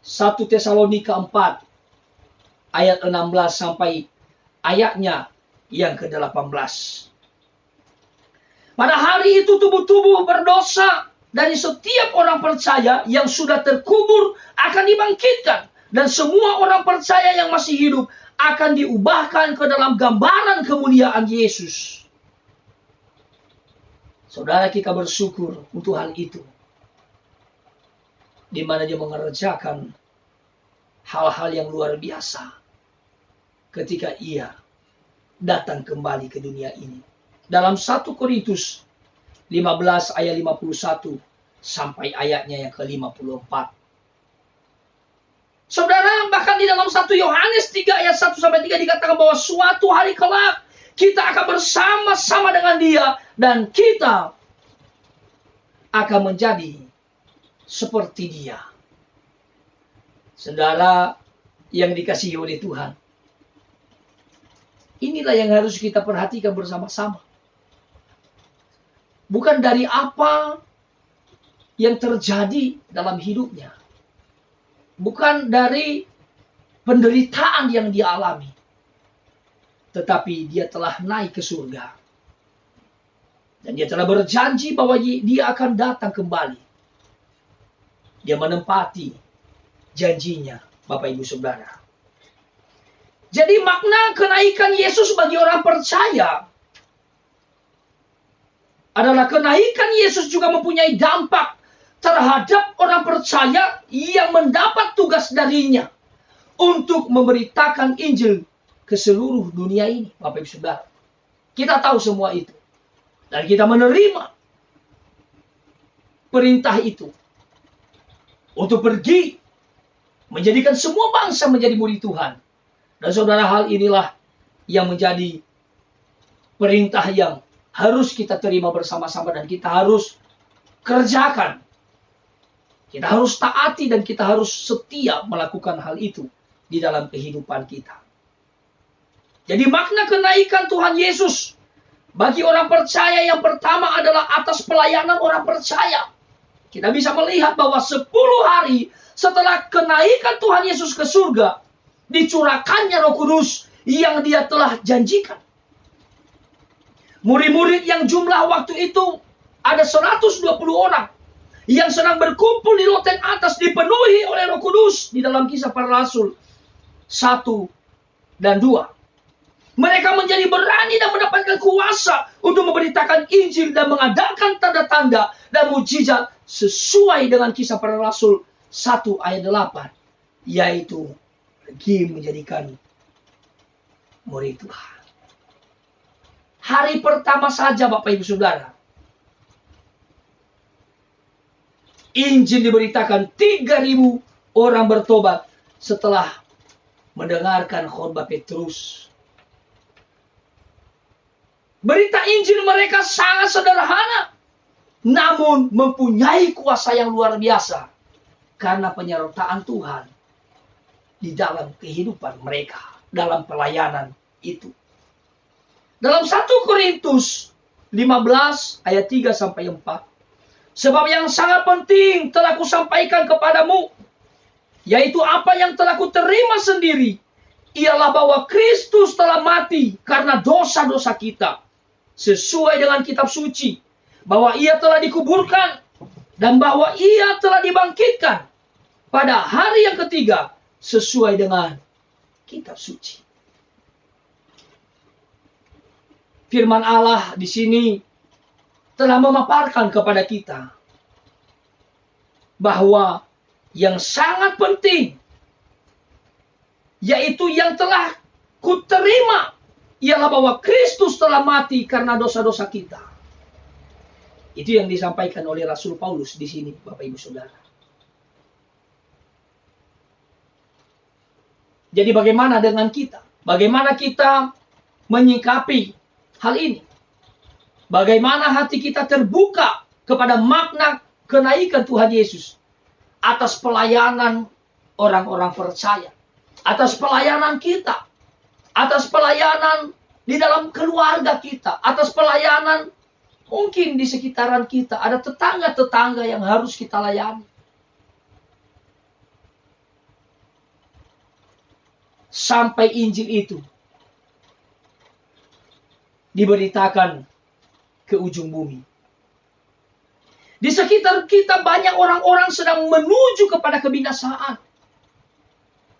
1 Tesalonika 4 ayat 16 sampai ayatnya yang ke-18. Pada hari itu tubuh-tubuh berdosa dari setiap orang percaya yang sudah terkubur akan dibangkitkan, dan semua orang percaya yang masih hidup akan diubahkan ke dalam gambaran kemuliaan Yesus. Saudara, kita bersyukur untuk hal itu, di mana Dia mengerjakan hal-hal yang luar biasa ketika Ia datang kembali ke dunia ini. Dalam 1 Korintus 15 ayat 51 sampai ayatnya yang ke-54. Saudara, bahkan di dalam 1 Yohanes 3 ayat 1 sampai 3 dikatakan bahwa suatu hari kelak kita akan bersama-sama dengan Dia dan kita akan menjadi seperti Dia. Saudara yang dikasihi oleh Tuhan, inilah yang harus kita perhatikan bersama-sama. Bukan dari apa yang terjadi dalam hidupnya. Bukan dari penderitaan yang dia alami. Tetapi dia telah naik ke surga. Dan dia telah berjanji bahwa dia akan datang kembali. Dia menempati janjinya, Bapak Ibu Saudara. Jadi makna kenaikan Yesus bagi orang percaya adalah kenaikan Yesus juga mempunyai dampak terhadap orang percaya yang mendapat tugas darinya untuk memberitakan Injil ke seluruh dunia ini, Bapak Ibu Saudara. Kita tahu semua itu. Dan kita menerima perintah itu untuk pergi menjadikan semua bangsa menjadi murid Tuhan. Dan saudara, hal inilah yang menjadi perintah yang harus kita terima bersama-sama dan kita harus kerjakan. Kita harus taati dan kita harus setia melakukan hal itu di dalam kehidupan kita. Jadi makna kenaikan Tuhan Yesus bagi orang percaya yang pertama adalah atas pelayanan orang percaya. Kita bisa melihat bahwa 10 hari setelah kenaikan Tuhan Yesus ke surga, dicurahkannya Roh Kudus yang Dia telah janjikan. Murid-murid yang jumlah waktu itu ada 120 orang yang sedang berkumpul di loteng atas dipenuhi oleh Roh Kudus di dalam Kisah Para Rasul 1 dan 2. Mereka menjadi berani dan mendapatkan kuasa untuk memberitakan Injil dan mengadakan tanda-tanda dan mujizat sesuai dengan Kisah Para Rasul 1 ayat 8, yaitu pergi menjadikan murid Tuhan. Hari pertama saja Bapak Ibu Saudara, Injil diberitakan 3.000 orang bertobat setelah mendengarkan khotbah Petrus. Berita Injil mereka sangat sederhana, namun mempunyai kuasa yang luar biasa karena penyertaan Tuhan di dalam kehidupan mereka, dalam pelayanan itu. Dalam 1 Korintus 15 ayat 3 sampai 4, sebab yang sangat penting telah kusampaikan kepadamu, yaitu apa yang telah kuterima sendiri, ialah bahwa Kristus telah mati karena dosa-dosa kita, sesuai dengan kitab suci, bahwa Ia telah dikuburkan, dan bahwa Ia telah dibangkitkan pada hari yang ketiga, sesuai dengan kitab suci. Firman Allah di sini telah memaparkan kepada kita bahwa yang sangat penting, yaitu yang telah kuterima, ialah bahwa Kristus telah mati karena dosa-dosa kita. Itu yang disampaikan oleh Rasul Paulus di sini, Bapak Ibu Saudara. Jadi bagaimana dengan kita? Bagaimana kita menyikapi hal ini? Bagaimana hati kita terbuka kepada makna kenaikan Tuhan Yesus atas pelayanan orang-orang percaya, atas pelayanan kita, atas pelayanan di dalam keluarga kita, atas pelayanan mungkin di sekitaran kita, ada tetangga-tetangga yang harus kita layani. Sampai Injil itu diberitakan ke ujung bumi. Di sekitar kita banyak orang-orang sedang menuju kepada kebinasaan.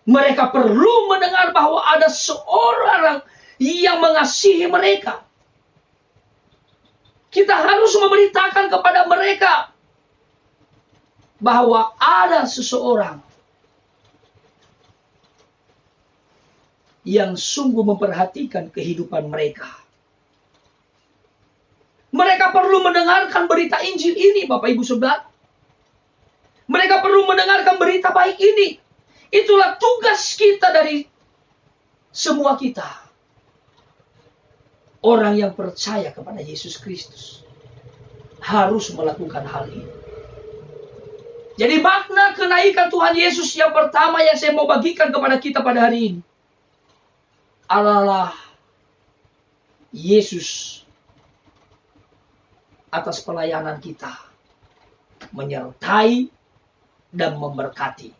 Mereka perlu mendengar bahwa ada seorang yang mengasihi mereka. Kita harus memberitakan kepada mereka bahwa ada seseorang yang sungguh memperhatikan kehidupan mereka. Mereka perlu mendengarkan berita Injil ini, Bapak Ibu Saudara. Mereka perlu mendengarkan berita baik ini. Itulah tugas kita dari semua kita. Orang yang percaya kepada Yesus Kristus harus melakukan hal ini. Jadi makna kenaikan Tuhan Yesus yang pertama yang saya mau bagikan kepada kita pada hari ini adalah Yesus atas pelayanan kita menyertai dan memberkati.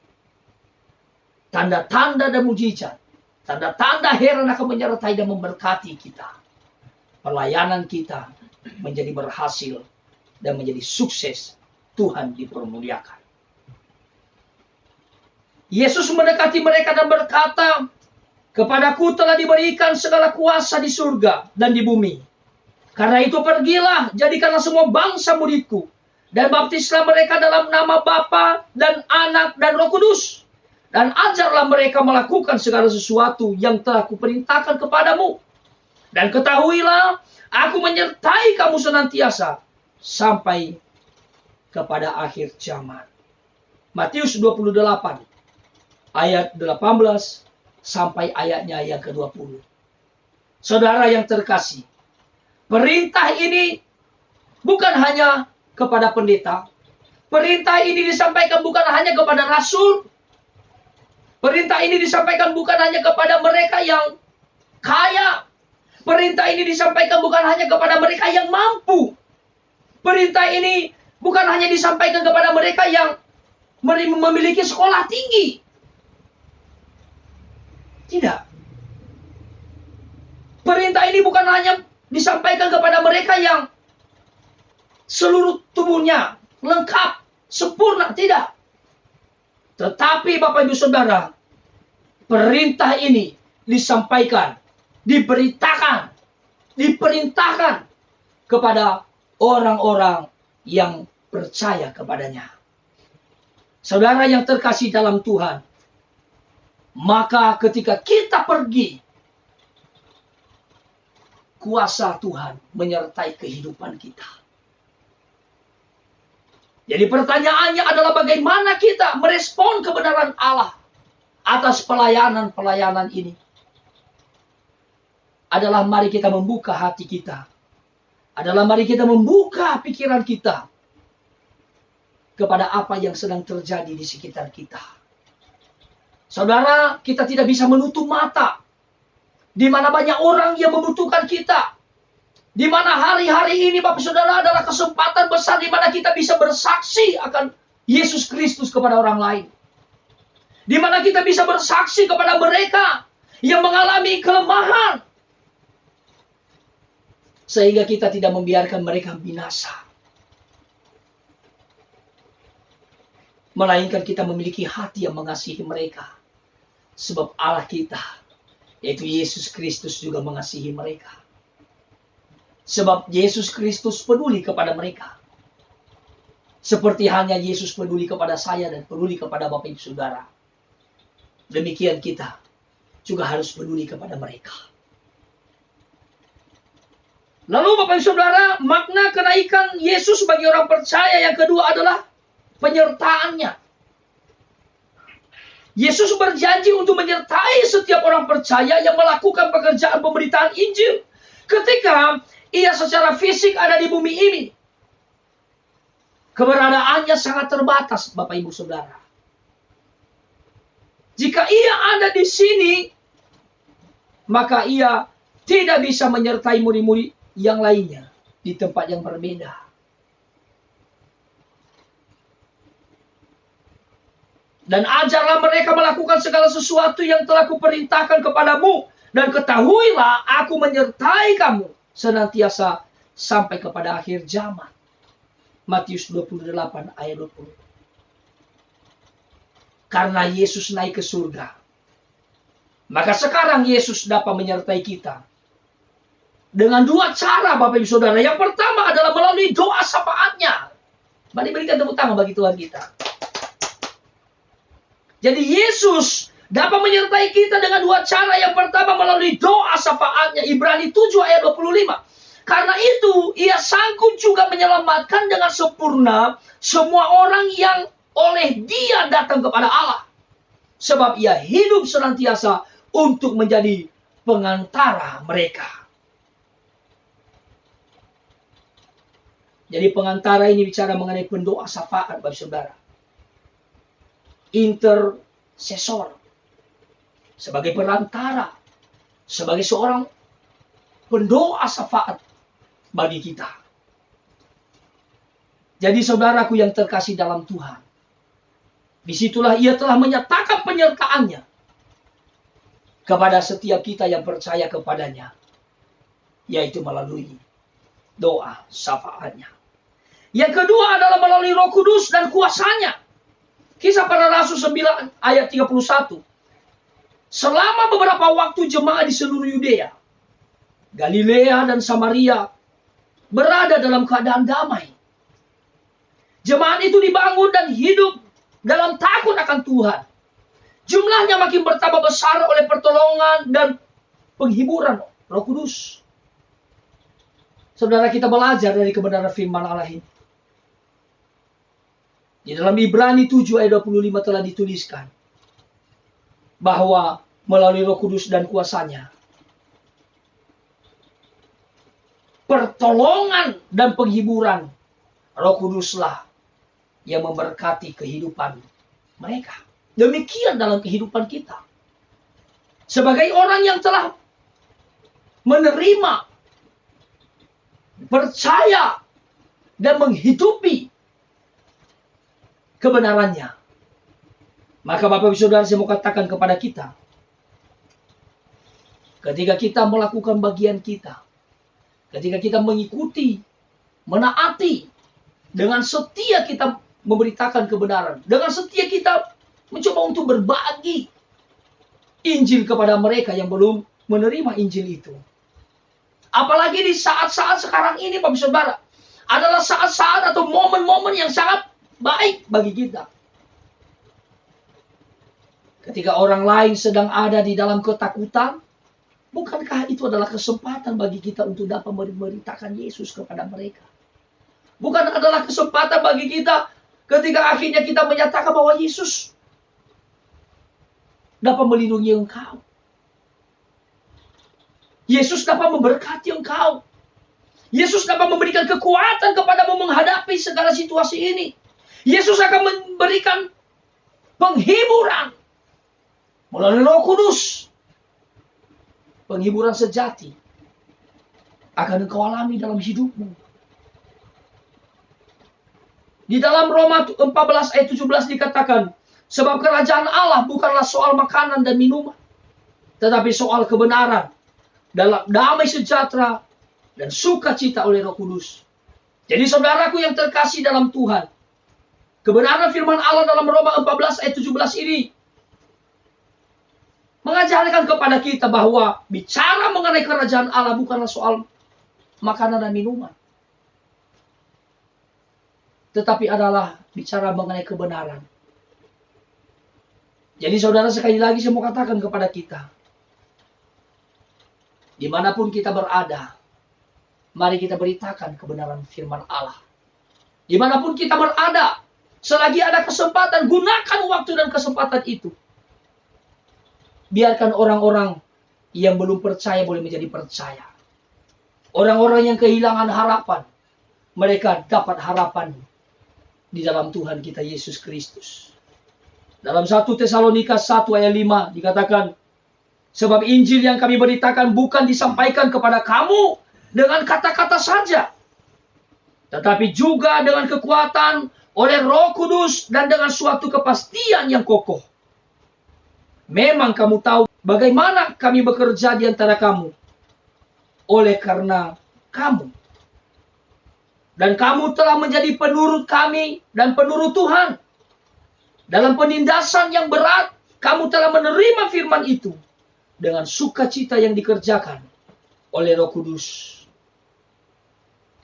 Tanda-tanda dan mujizat, tanda-tanda heran akan menyertai dan memberkati kita. Pelayanan kita menjadi berhasil dan menjadi sukses. Tuhan dipermuliakan. Yesus mendekati mereka dan berkata, "Kepadaku telah diberikan segala kuasa di surga dan di bumi. Karena itu pergilah, jadikanlah semua bangsa muridku, dan baptislah mereka dalam nama Bapa dan Anak dan Roh Kudus. Dan ajarlah mereka melakukan segala sesuatu yang telah kuperintahkan kepadamu. Dan ketahuilah, aku menyertai kamu senantiasa sampai kepada akhir zaman. Matius 28 ayat 18 sampai ayatnya yang ke-20. Saudara yang terkasih, perintah ini bukan hanya kepada pendeta. Perintah ini disampaikan bukan hanya kepada rasul. Perintah ini disampaikan bukan hanya kepada mereka yang kaya. Perintah ini disampaikan bukan hanya kepada mereka yang mampu. Perintah ini bukan hanya disampaikan kepada mereka yang memiliki sekolah tinggi. Tidak. Perintah ini bukan hanya disampaikan kepada mereka yang seluruh tubuhnya lengkap, sempurna. Tidak. Tetapi Bapak Ibu Saudara, perintah ini disampaikan, diperintahkan kepada orang-orang yang percaya kepadanya. Saudara yang terkasih dalam Tuhan, maka ketika kita pergi, kuasa Tuhan menyertai kehidupan kita. Jadi pertanyaannya adalah bagaimana kita merespon kebenaran Allah atas pelayanan-pelayanan ini. Adalah mari kita membuka hati kita. Adalah mari kita membuka pikiran kita kepada apa yang sedang terjadi di sekitar kita. Saudara, kita tidak bisa menutup mata di mana banyak orang yang membutuhkan kita. Di mana hari-hari ini Bapak Saudara adalah kesempatan besar di mana kita bisa bersaksi akan Yesus Kristus kepada orang lain. Di mana kita bisa bersaksi kepada mereka yang mengalami kelemahan. Sehingga kita tidak membiarkan mereka binasa. Melainkan kita memiliki hati yang mengasihi mereka. Sebab Allah kita, yaitu Yesus Kristus juga mengasihi mereka. Sebab Yesus Kristus peduli kepada mereka. Seperti halnya Yesus peduli kepada saya dan peduli kepada Bapak Ibu Saudara. Demikian kita juga harus peduli kepada mereka. Lalu Bapak Ibu Saudara, makna kenaikan Yesus bagi orang percaya yang kedua adalah penyertaannya. Yesus berjanji untuk menyertai setiap orang percaya yang melakukan pekerjaan pemberitaan Injil. Ketika ia secara fisik ada di bumi ini. Keberadaannya sangat terbatas, Bapak Ibu Saudara. Jika ia ada di sini, maka ia tidak bisa menyertai murid-murid yang lainnya di tempat yang berbeda. Dan ajarlah mereka melakukan segala sesuatu yang telah kuperintahkan kepadamu. Dan ketahuilah aku menyertai kamu senantiasa sampai kepada akhir zaman. Matius 28 ayat 20. Karena Yesus naik ke surga, maka sekarang Yesus dapat menyertai kita dengan dua cara, Bapak Ibu Saudara. Yang pertama adalah melalui doa syafaatnya. Mari berikan tepuk tangan bagi Tuhan kita. Jadi Yesus dapat menyertai kita dengan dua cara. Yang pertama melalui doa syafaatnya. Ibrani 7 ayat 25. Karena itu ia sanggup juga menyelamatkan dengan sempurna semua orang yang oleh dia datang kepada Allah. Sebab ia hidup senantiasa untuk menjadi pengantara mereka. Jadi pengantara ini bicara mengenai pendoa syafaat, Bapak Saudara. Intercessor. Sebagai perantara. Sebagai seorang pendoa syafaat bagi kita. Jadi saudaraku yang terkasih dalam Tuhan. Disitulah ia telah menyatakan penyertaannya kepada setiap kita yang percaya kepadanya. Yaitu melalui doa syafaatnya. Yang kedua adalah melalui Roh Kudus dan kuasanya. Kisah Para Rasul 9 ayat 31. Selama beberapa waktu jemaat di seluruh Yudea, Galilea dan Samaria berada dalam keadaan damai. Jemaat itu dibangun dan hidup dalam takut akan Tuhan. Jumlahnya makin bertambah besar oleh pertolongan dan penghiburan Roh Kudus. Saudara, kita belajar dari kebenaran firman Allah ini. Di dalam Ibrani 7 ayat 25 telah dituliskan bahwa melalui Roh Kudus dan kuasanya, pertolongan dan penghiburan Roh Kuduslah yang memberkati kehidupan mereka. Demikian dalam kehidupan kita. Sebagai orang yang telah menerima, percaya, dan menghidupi kebenarannya, maka Bapak Ibu Saudara, saya mau katakan kepada kita, ketika kita melakukan bagian kita, ketika kita mengikuti, menaati, dengan setia kita memberitakan kebenaran, dengan setia kita mencoba untuk berbagi Injil kepada mereka yang belum menerima Injil itu. Apalagi di saat-saat sekarang ini, Bapak Saudara, adalah saat-saat atau momen-momen yang sangat baik bagi kita. Ketika orang lain sedang ada di dalam ketakutan, bukankah itu adalah kesempatan bagi kita untuk dapat memberitakan Yesus kepada mereka? Bukan adalah kesempatan bagi kita ketika akhirnya kita menyatakan bahwa Yesus dapat melindungi engkau. Yesus dapat memberkati engkau. Yesus dapat memberikan kekuatan kepadamu menghadapi segala situasi ini. Yesus akan memberikan penghiburan melalui Roh Kudus. Penghiburan sejati akan engkau alami dalam hidupmu. Di dalam Roma 14 ayat 17 dikatakan, sebab kerajaan Allah bukanlah soal makanan dan minuman, tetapi soal kebenaran, dalam damai sejahtera dan sukacita oleh Roh Kudus. Jadi saudaraku yang terkasih dalam Tuhan, kebenaran firman Allah dalam Roma 14 ayat 17 ini mengajarkan kepada kita bahwa bicara mengenai kerajaan Allah bukanlah soal makanan dan minuman, tetapi adalah bicara mengenai kebenaran. Jadi saudara, sekali lagi saya mau katakan kepada kita, dimanapun kita berada, mari kita beritakan kebenaran firman Allah. Dimanapun kita berada, selagi ada kesempatan, gunakan waktu dan kesempatan itu. Biarkan orang-orang yang belum percaya boleh menjadi percaya. Orang-orang yang kehilangan harapan, mereka dapat harapan di dalam Tuhan kita Yesus Kristus. Dalam 1 Tesalonika 1 ayat 5 dikatakan, sebab Injil yang kami beritakan bukan disampaikan kepada kamu dengan kata-kata saja, tetapi juga dengan kekuatan oleh Roh Kudus dan dengan suatu kepastian yang kokoh. Memang kamu tahu bagaimana kami bekerja di antara kamu oleh karena kamu. Dan kamu telah menjadi penurut kami dan penurut Tuhan. Dalam penindasan yang berat, kamu telah menerima firman itu dengan sukacita yang dikerjakan oleh Roh Kudus.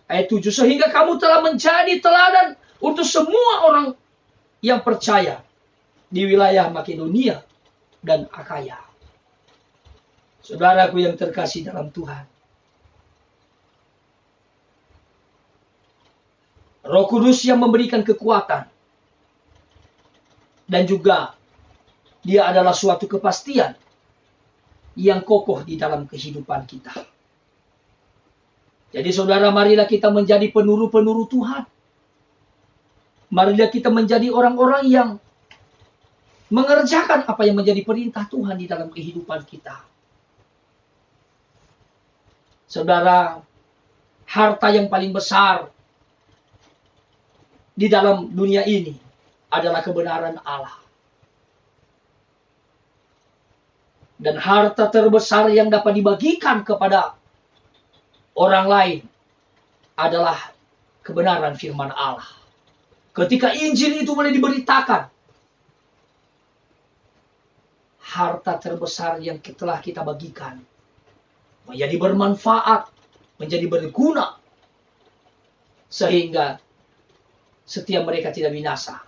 Ayat 7, sehingga kamu telah menjadi teladan untuk semua orang yang percaya di wilayah Makedonia dan Akaya. Saudaraku yang terkasih dalam Tuhan, Roh Kudus yang memberikan kekuatan, dan juga dia adalah suatu kepastian yang kokoh di dalam kehidupan kita. Jadi saudara, marilah kita menjadi penuru-penuru Tuhan. Marilah kita menjadi orang-orang yang mengerjakan apa yang menjadi perintah Tuhan di dalam kehidupan kita. Saudara, harta yang paling besar di dalam dunia ini adalah kebenaran Allah. Dan harta terbesar yang dapat dibagikan kepada orang lain adalah kebenaran firman Allah. Ketika Injil itu boleh diberitakan, harta terbesar yang telah kita bagikan menjadi bermanfaat, menjadi berguna, sehingga setiap mereka tidak binasa,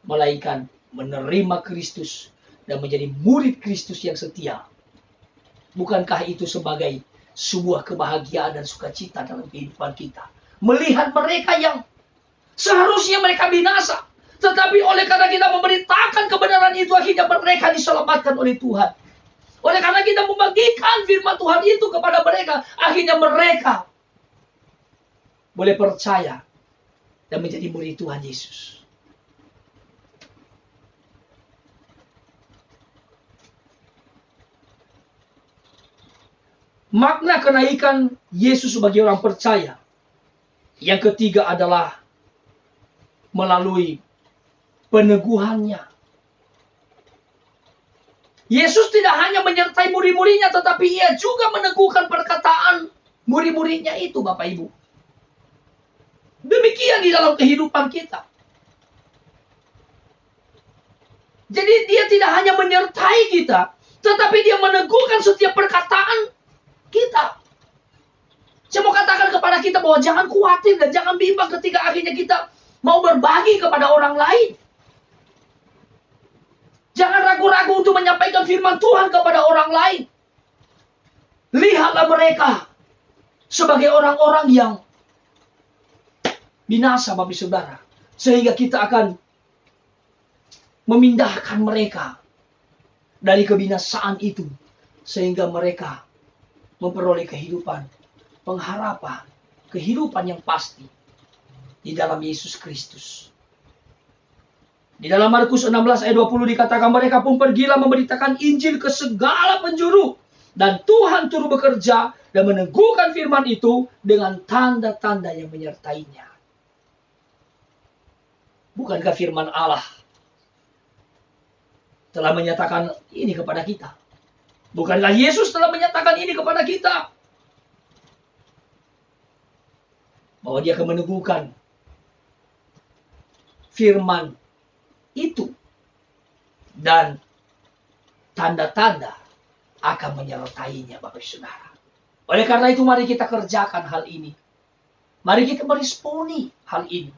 melainkan menerima Kristus dan menjadi murid Kristus yang setia. Bukankah itu sebagai sebuah kebahagiaan dan sukacita dalam kehidupan kita. Melihat mereka yang seharusnya mereka binasa, tetapi oleh karena kita memberitakan kebenaran itu, akhirnya mereka diselamatkan oleh Tuhan. Oleh karena kita membagikan firman Tuhan itu kepada mereka, akhirnya mereka boleh percaya dan menjadi murid Tuhan Yesus. Makna kenaikan Yesus sebagai orang percaya. Yang ketiga adalah melalui peneguhannya. Yesus tidak hanya menyertai murid-muridnya, tetapi ia juga meneguhkan perkataan murid-muridnya itu, Bapak Ibu. Demikian di dalam kehidupan kita. Jadi dia tidak hanya menyertai kita, tetapi dia meneguhkan setiap perkataan kita. Saya mau katakan kepada kita bahwa jangan khawatir dan jangan bimbang ketika akhirnya kita mau berbagi kepada orang lain. Jangan ragu-ragu untuk menyampaikan firman Tuhan kepada orang lain. Lihatlah mereka sebagai orang-orang yang binasa, Bapak Saudara. Sehingga kita akan memindahkan mereka dari kebinasaan itu. Sehingga mereka memperoleh kehidupan, pengharapan, kehidupan yang pasti di dalam Yesus Kristus. Di dalam Markus 16 ayat 20 dikatakan mereka pun pergilah memberitakan Injil ke segala penjuru. Dan Tuhan turut bekerja dan meneguhkan firman itu dengan tanda-tanda yang menyertainya. Bukankah firman Allah telah menyatakan ini kepada kita? Bukankah Yesus telah menyatakan ini kepada kita? Bahwa dia akan meneguhkan firman itu. Dan tanda-tanda akan menyertainya, Bapak Saudara. Oleh karena itu mari kita kerjakan hal ini. Mari kita meresponi hal ini.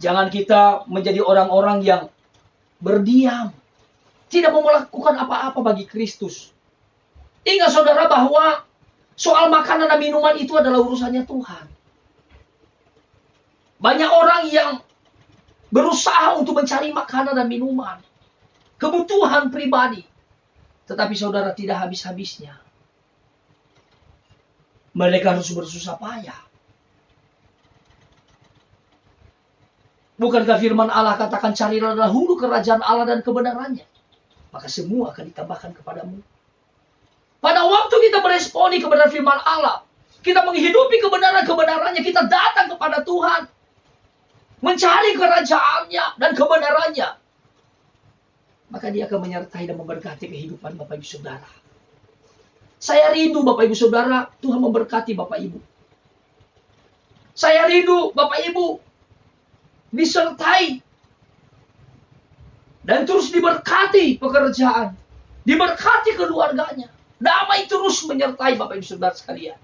Jangan kita menjadi orang-orang yang berdiam. Tidak mau melakukan apa-apa bagi Kristus. Ingat saudara bahwa soal makanan dan minuman itu adalah urusannya Tuhan. Banyak orang yang berusaha untuk mencari makanan dan minuman. Kebutuhan pribadi. Tetapi saudara tidak habis-habisnya. Mereka harus bersusah payah. Bukankah firman Allah katakan carilah dahulu kerajaan Allah dan kebenarannya, maka semua akan ditambahkan kepadamu. Pada waktu kita meresponi kebenaran firman Allah, kita menghidupi kebenaran-kebenarannya, kita datang kepada Tuhan, mencari kerajaannya dan kebenarannya, maka dia akan menyertai dan memberkati kehidupan Bapak Ibu Saudara. Saya rindu Bapak Ibu Saudara, Tuhan memberkati Bapak Ibu. Saya rindu Bapak Ibu disertai dan terus diberkati pekerjaan, diberkati keluarganya. Damai terus menyertai Bapak Ibu Saudara sekalian.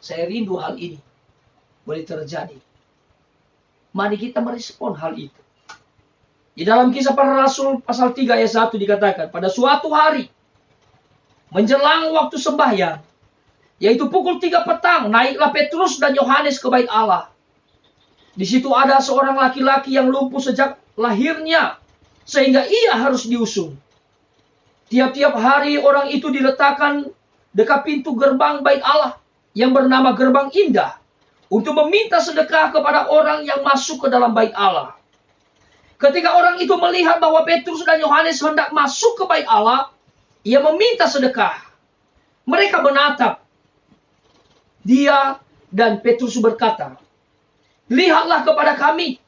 Saya rindu hal ini boleh terjadi. Mari kita merespon hal itu. Di dalam Kisah Para Rasul pasal 3 ayat 1 dikatakan, pada suatu hari menjelang waktu sembahyang, yaitu pukul 3 petang, naiklah Petrus dan Yohanes ke bait Allah. Di situ ada seorang laki-laki yang lumpuh sejak lahirnya, sehingga ia harus diusung. Tiap-tiap hari orang itu diletakkan dekat pintu gerbang bait Allah yang bernama Gerbang Indah untuk meminta sedekah kepada orang yang masuk ke dalam bait Allah. Ketika orang itu melihat bahwa Petrus dan Yohanes hendak masuk ke bait Allah, ia meminta sedekah. Mereka menatap dia dan Petrus berkata, "Lihatlah kepada kami."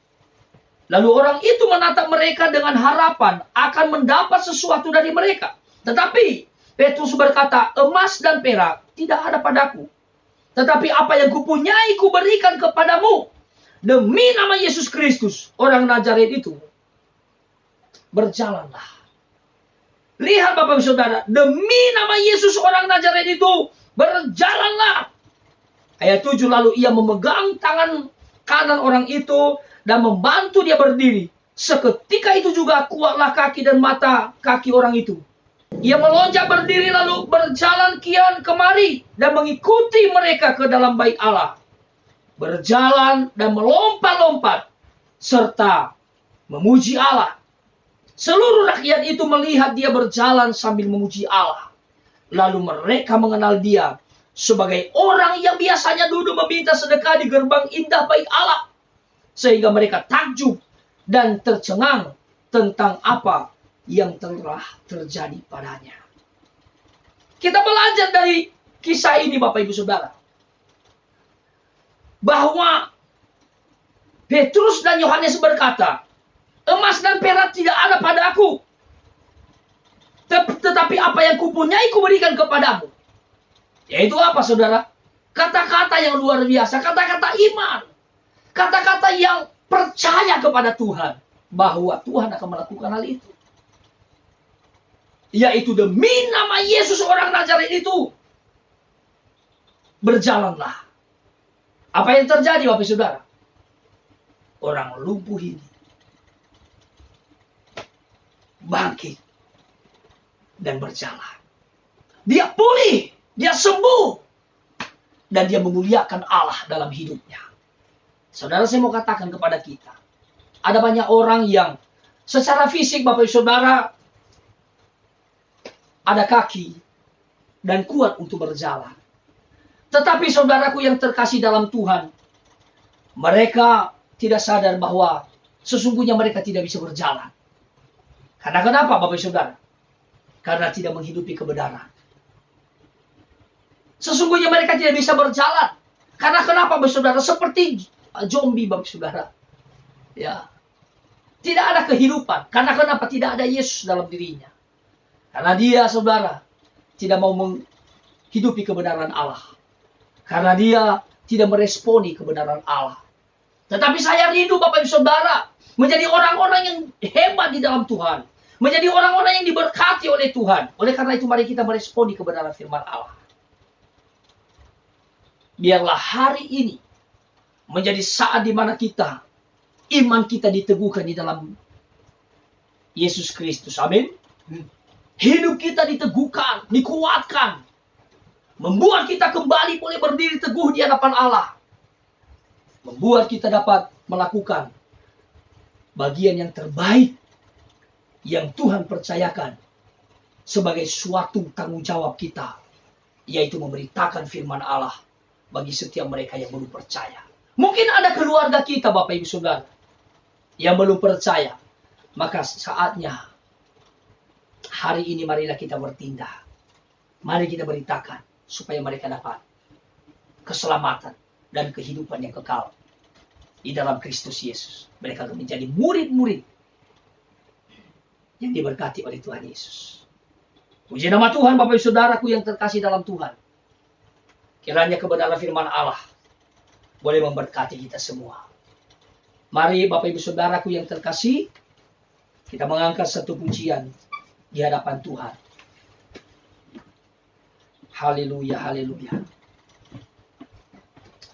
Lalu orang itu menatap mereka dengan harapan akan mendapat sesuatu dari mereka. Tetapi Petrus berkata, "Emas dan perak tidak ada padaku. Tetapi apa yang kupunyai kuberikan kepadamu. Demi nama Yesus Kristus, orang Nazaret itu, berjalanlah." Lihat Bapak Ibu Saudara, demi nama Yesus orang Nazaret itu, berjalanlah. Ayat 7, lalu ia memegang tangan kanan orang itu dan membantu dia berdiri. Seketika itu juga kuatlah kaki dan mata kaki orang itu. Ia melonjak berdiri lalu berjalan kian kemari dan mengikuti mereka ke dalam bait Allah. Berjalan dan melompat-lompat serta memuji Allah. Seluruh rakyat itu melihat dia berjalan sambil memuji Allah. Lalu mereka mengenal dia sebagai orang yang biasanya duduk meminta sedekah di gerbang indah bait Allah. Sehingga mereka takjub dan tercengang tentang apa yang telah terjadi padanya. Kita belajar dari kisah ini Bapak Ibu Saudara, bahwa Petrus dan Yohanes berkata, emas dan perak tidak ada padaku, tetapi apa yang kupunyai kuberikan kepadamu. Yaitu apa saudara? Kata-kata yang luar biasa, kata-kata iman, kata-kata yang percaya kepada Tuhan, bahwa Tuhan akan melakukan hal itu. Yaitu demi nama Yesus orang Nazaret itu. Berjalanlah. Apa yang terjadi Bapak Saudara? Orang lumpuh ini bangkit dan berjalan. Dia pulih, dia sembuh, dan dia memuliakan Allah dalam hidupnya. Saudara, saya mau katakan kepada kita, ada banyak orang yang secara fisik Bapak Saudara ada kaki dan kuat untuk berjalan. Tetapi saudaraku yang terkasih dalam Tuhan, mereka tidak sadar bahwa sesungguhnya mereka tidak bisa berjalan. Karena kenapa Bapak Saudara? Karena tidak menghidupi kebenaran. Sesungguhnya mereka tidak bisa berjalan. Karena kenapa Bapak Saudara? Seperti zombie Bapak Saudara. Ya. Tidak ada kehidupan. Karena kenapa? Tidak ada Yesus dalam dirinya. Karena dia, saudara, tidak mau menghidupi kebenaran Allah. Karena dia tidak meresponi kebenaran Allah. Tetapi saya rindu Bapak Ibu Saudara menjadi orang-orang yang hebat di dalam Tuhan. Menjadi orang-orang yang diberkati oleh Tuhan. Oleh karena itu mari kita meresponi kebenaran firman Allah. Biarlah hari ini menjadi saat di mana iman kita diteguhkan di dalam Yesus Kristus. Amin. Hidup kita diteguhkan, dikuatkan. Membuat kita kembali boleh berdiri teguh di hadapan Allah. Membuat kita dapat melakukan bagian yang terbaik yang Tuhan percayakan sebagai suatu tanggung jawab kita. Yaitu memberitakan firman Allah bagi setiap mereka yang belum percaya. Mungkin ada keluarga kita Bapak Ibu Saudara yang belum percaya. Maka saatnya hari ini marilah kita bertindak. Mari kita beritakan supaya mereka dapat keselamatan dan kehidupan yang kekal di dalam Kristus Yesus. Mereka akan menjadi murid-murid yang diberkati oleh Tuhan Yesus. Puji nama Tuhan Bapak Ibu Saudaraku yang terkasih dalam Tuhan. Kiranya kebenaran firman Allah boleh memberkati kita semua. Mari Bapak Ibu Saudaraku yang terkasih, kita mengangkat satu pujian di hadapan Tuhan. Haleluya, haleluya.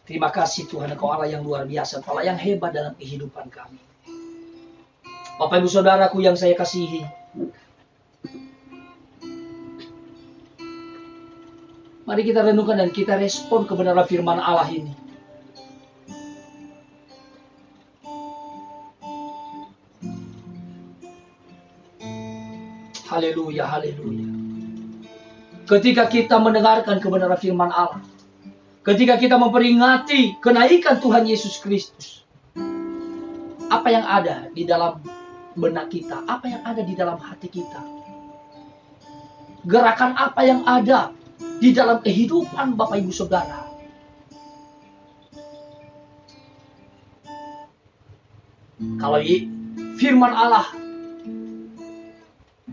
Terima kasih Tuhan, Engkau Allah yang luar biasa, Allah yang hebat dalam kehidupan kami. Bapak Ibu Saudaraku yang saya kasihi, mari kita renungkan dan kita respon kebenaran firman Allah ini. Haleluya, haleluya. Ketika kita mendengarkan kebenaran firman Allah, ketika kita memperingati kenaikan Tuhan Yesus Kristus, apa yang ada di dalam benak kita, apa yang ada di dalam hati kita, gerakan apa yang ada di dalam kehidupan Bapak Ibu Saudara. Kalau firman Allah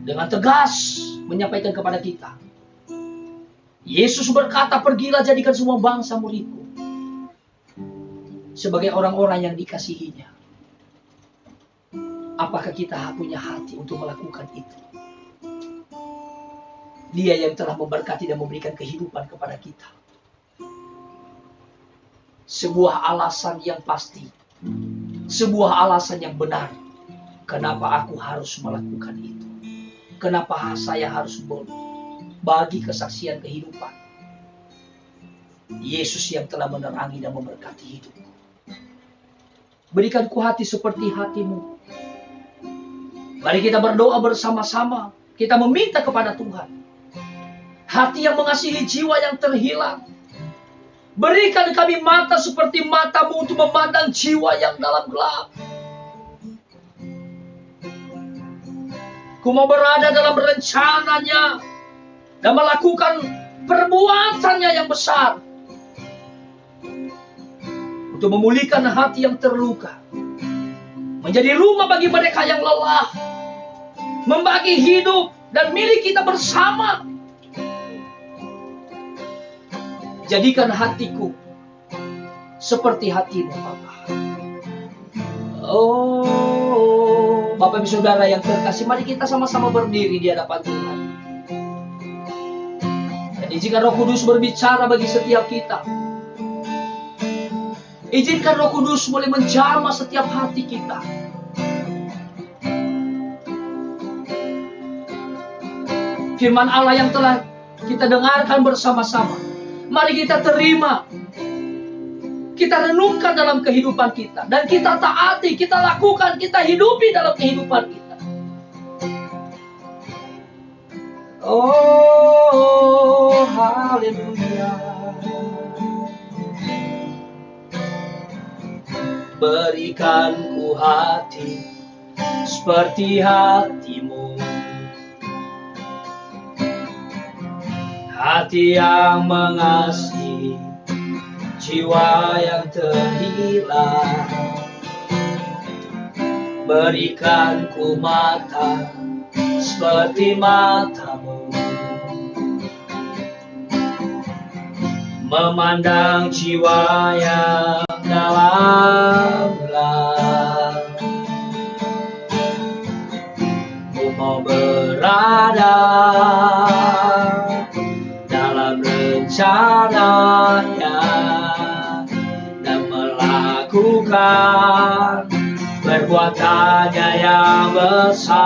dengan tegas menyampaikan kepada kita, Yesus berkata, pergilah jadikan semua bangsa muridku. Sebagai orang-orang yang dikasihinya, apakah kita punya hati untuk melakukan itu? Dia yang telah memberkati dan memberikan kehidupan kepada kita. Sebuah alasan yang pasti, sebuah alasan yang benar, kenapa aku harus melakukan itu. Kenapa saya harus berbagi kesaksian kehidupan? Yesus yang telah menerangi dan memberkati hidupku. Berikan ku hati seperti hatimu. Mari kita berdoa bersama-sama. Kita meminta kepada Tuhan. Hati yang mengasihi jiwa yang terhilang. Berikan kami mata seperti matamu untuk memandang jiwa yang dalam gelap. Ku mau berada dalam rencananya dan melakukan perbuatannya yang besar. Untuk memulihkan hati yang terluka. Menjadi rumah bagi mereka yang lelah. Membagi hidup dan milik kita bersama. Jadikan hatiku seperti hatimu, Bapa. Oh, Bapak Ibu Saudara yang terkasih, mari kita sama-sama berdiri di hadapan Tuhan. Dan izinkan Roh Kudus berbicara bagi setiap kita. Izinkan Roh Kudus boleh menjamah setiap hati kita. Firman Allah yang telah kita dengarkan bersama-sama, mari kita terima. Kita renungkan dalam kehidupan kita. Dan kita taati, kita lakukan, kita hidupi dalam kehidupan kita. Oh, haleluya. Berikan ku hati seperti hatimu. Hati yang mengasihi jiwa yang terhilang. Berikan ku mata seperti matamu. Memandang jiwa yang dalam gelap. Ku mau berada dalam rencananya dan melakukan perbuatannya yang besar.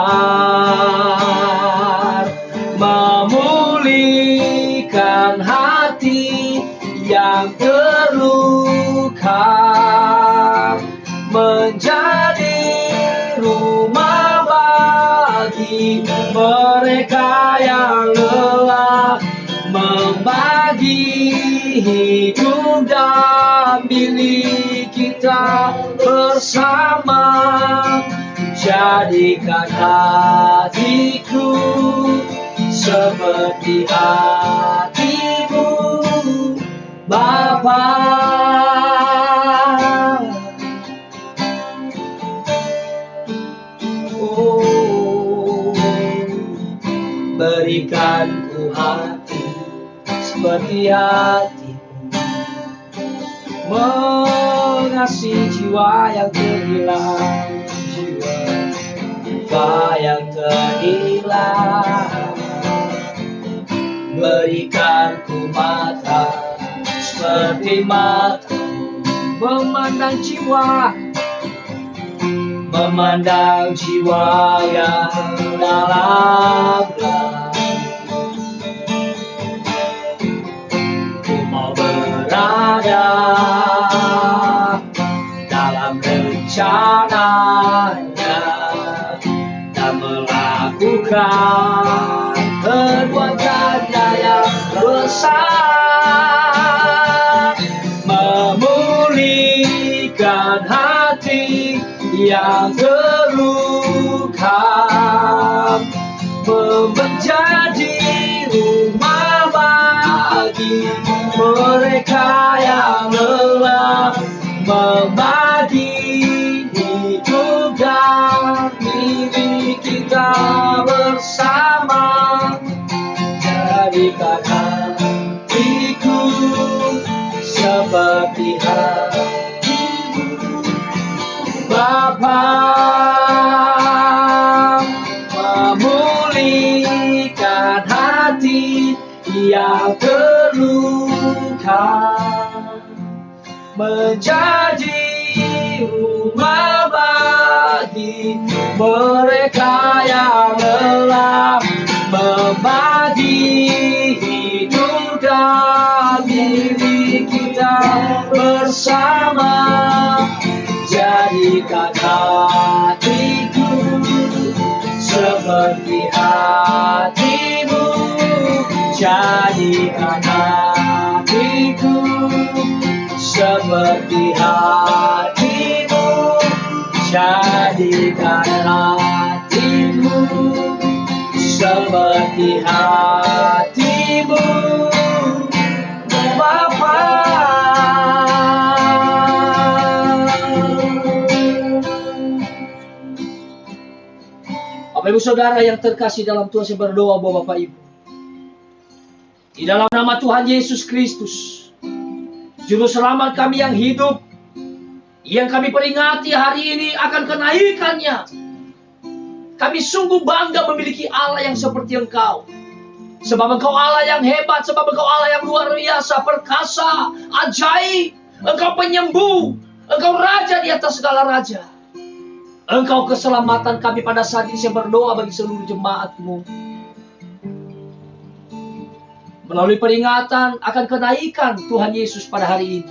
Memulihkan hati yang terluka, menjadi rumah bagi mereka yang lelah, membagi hidup dan milik kita bersama. Jadikan hatiku seperti hatimu, Bapa. Oh, berikan ku hati seperti hatimu, mengasihi jiwa yang terhilang, jiwa yang terhilang. Berikan ku mata seperti matamu, memandang jiwa yang dalam gelap. Ku mau berada dalam rencananya dan melakukan perbuatannya yang besar. Memulihkan hati yang terluka, menjadi rumah bagi mereka yang lelah, membagi hidup dan milik kita bersama. Jadikan hatiku seperti hatimu, Bapa. Memulihkan hati yang terluka, menjadi rumah bagi mereka yang lelah, hatimu, jadikan hatiku seperti hatimu, jadikan hatimu seperti hatimu, Bapa. Bapak Ibu Saudara yang terkasih dalam Tuhan, saya berdoa buat Bapak Ibu. Di dalam nama Tuhan Yesus Kristus, Juru Selamat kami yang hidup, yang kami peringati hari ini akan kenaikannya. Kami sungguh bangga memiliki Allah yang seperti Engkau. Sebab Engkau Allah yang hebat, sebab Engkau Allah yang luar biasa, perkasa, ajaib. Engkau penyembuh, Engkau Raja di atas segala raja. Engkau keselamatan kami pada saat ini. Saya berdoa bagi seluruh jemaat-Mu. Melalui peringatan akan kenaikan Tuhan Yesus pada hari ini,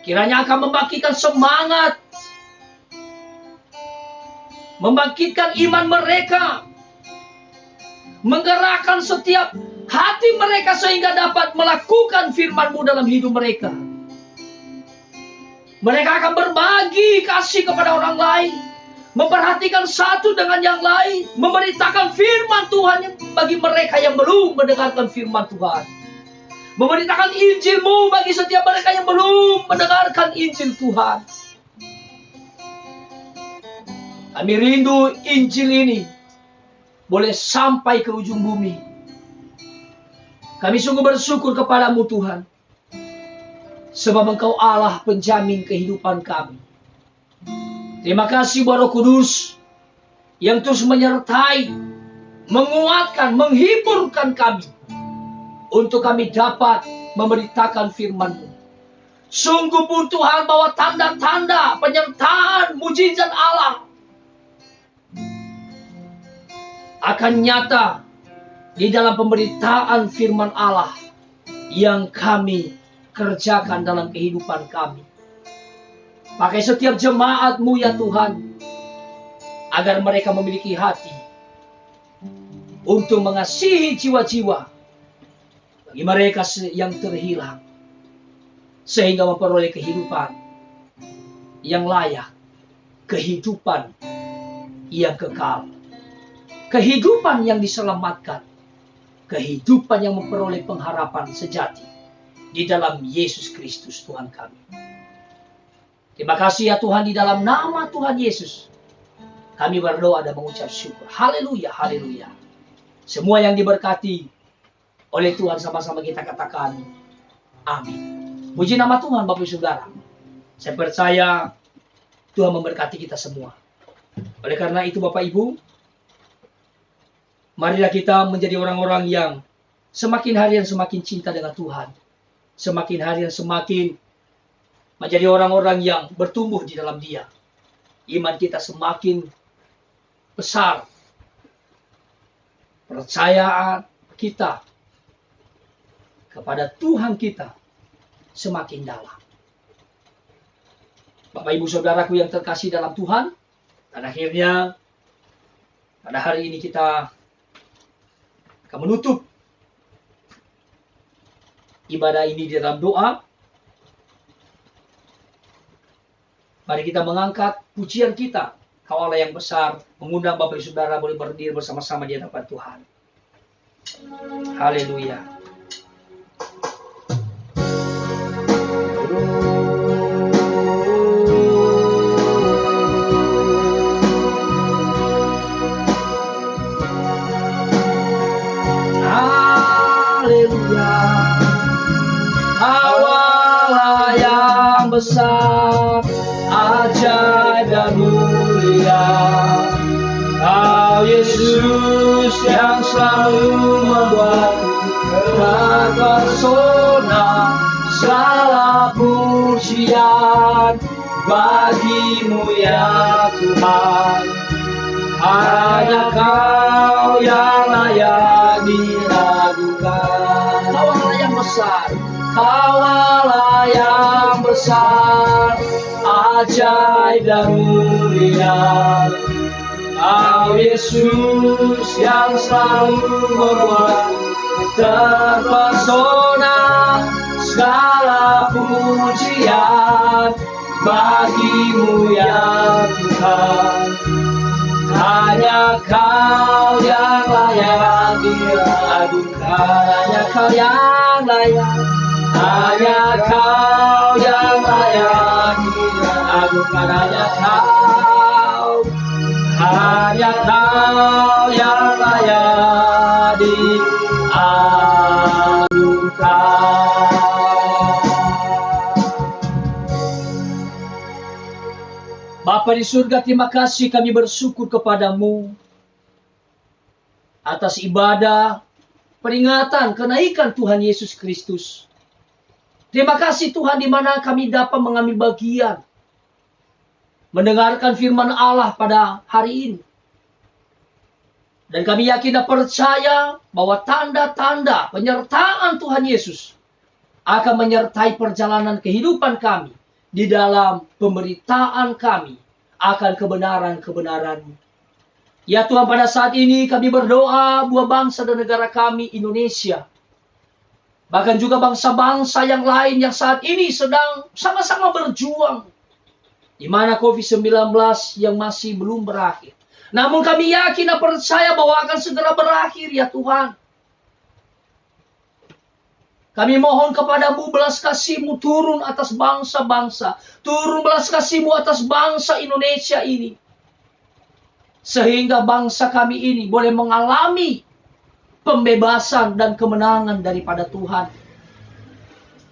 kiranya akan membangkitkan semangat, membangkitkan iman mereka, menggerakkan setiap hati mereka sehingga dapat melakukan firman-Mu dalam hidup mereka. Mereka akan berbagi kasih kepada orang lain, memperhatikan satu dengan yang lain, memberitakan firman Tuhan bagi mereka yang belum mendengarkan firman Tuhan. Memberitakan Injil-Mu bagi setiap mereka yang belum mendengarkan Injil Tuhan. Kami rindu Injil ini boleh sampai ke ujung bumi. Kami sungguh bersyukur kepadamu Tuhan, sebab Engkau Allah penjamin kehidupan kami. Terima kasih buat Roh Kudus yang terus menyertai, menguatkan, menghiburkan kami untuk kami dapat memberitakan firman-Mu. Sungguh pun Tuhan bahwa tanda-tanda penyertaan mujizat Allah akan nyata di dalam pemberitaan firman Allah yang kami kerjakan dalam kehidupan kami. Pakai setiap jemaat-Mu ya Tuhan, agar mereka memiliki hati untuk mengasihi jiwa-jiwa bagi mereka yang terhilang, sehingga memperoleh kehidupan yang layak, kehidupan yang kekal, kehidupan yang diselamatkan, kehidupan yang memperoleh pengharapan sejati di dalam Yesus Kristus Tuhan kami. Terima kasih ya Tuhan, di dalam nama Tuhan Yesus kami berdoa dan mengucap syukur. Haleluya, haleluya. Semua yang diberkati oleh Tuhan sama-sama kita katakan amin. Puji nama Tuhan Bapak Ibu Saudara. Saya percaya Tuhan memberkati kita semua. Oleh karena itu Bapak Ibu, marilah kita menjadi orang-orang yang semakin hari yang semakin cinta dengan Tuhan. Semakin hari yang semakin menjadi orang-orang yang bertumbuh di dalam Dia. Iman kita semakin besar. Percayaan kita kepada Tuhan kita semakin dalam. Bapak Ibu Saudaraku yang terkasih dalam Tuhan, dan akhirnya pada hari ini kita akan menutup ibadah ini di dalam doa. Mari kita mengangkat pujian kita, Kau Allah yang besar, mengundang Bapak Ibu Saudara boleh berdiri bersama-sama di hadapan Tuhan. Haleluya. Haleluya. Kau Allah yang besar, ajaib dan mulia. Kau Yesus yang selalu membuatku terpesona. Segala pujian bagimu ya Tuhan. Hanya Kau yang layak diragukan. Kau Allah yang besar, Kau Allah yang besar, ajaib dan mulia. Kau Yesus yang selalu membuat terpesona. Segala pujian bagimu ya Tuhan. Hanya Kau yang layak diagungkan. Hanya Kau yang layak. Hanya Kau yang layak diagungkan. Hanya Kau. Hanya Kau yang layak diagungkan. Bapa di surga, terima kasih kami bersyukur kepadamu atas ibadah peringatan kenaikan Tuhan Yesus Kristus. Terima kasih Tuhan, di mana kami dapat mengambil bagian mendengarkan firman Allah pada hari ini. Dan kami yakin dan percaya bahwa tanda-tanda penyertaan Tuhan Yesus akan menyertai perjalanan kehidupan kami di dalam pemberitaan kami akan kebenaran-kebenaran-Mu. Ya Tuhan, pada saat ini kami berdoa buat bangsa dan negara kami Indonesia. Bahkan juga bangsa-bangsa yang lain yang saat ini sedang sama-sama berjuang. Di mana COVID-19 yang masih belum berakhir. Namun kami yakin dan percaya bahwa akan segera berakhir ya Tuhan. Kami mohon kepadamu belas kasih-Mu turun atas bangsa-bangsa. Turun belas kasih-Mu atas bangsa Indonesia ini. Sehingga bangsa kami ini boleh mengalami pembebasan dan kemenangan daripada Tuhan.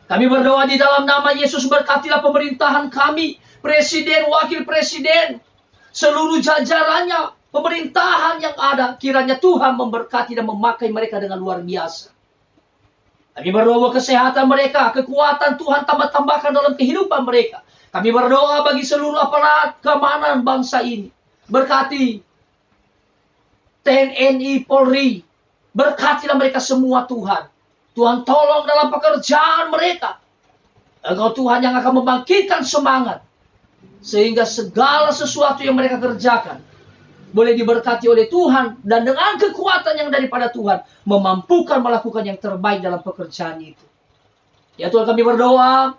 Kami berdoa di dalam nama Yesus, berkatilah pemerintahan kami. Presiden, wakil presiden, seluruh jajarannya, pemerintahan yang ada. Kiranya Tuhan memberkati dan memakai mereka dengan luar biasa. Kami berdoa kesehatan mereka, kekuatan Tuhan tambah-tambahkan dalam kehidupan mereka. Kami berdoa bagi seluruh aparat keamanan bangsa ini. Berkati TNI, Polri. Berkatilah mereka semua Tuhan. Tuhan tolong dalam pekerjaan mereka. Engkau Tuhan yang akan membangkitkan semangat. Sehingga segala sesuatu yang mereka kerjakan boleh diberkati oleh Tuhan, dan dengan kekuatan yang daripada Tuhan memampukan melakukan yang terbaik dalam pekerjaan itu. Ya Tuhan, kami berdoa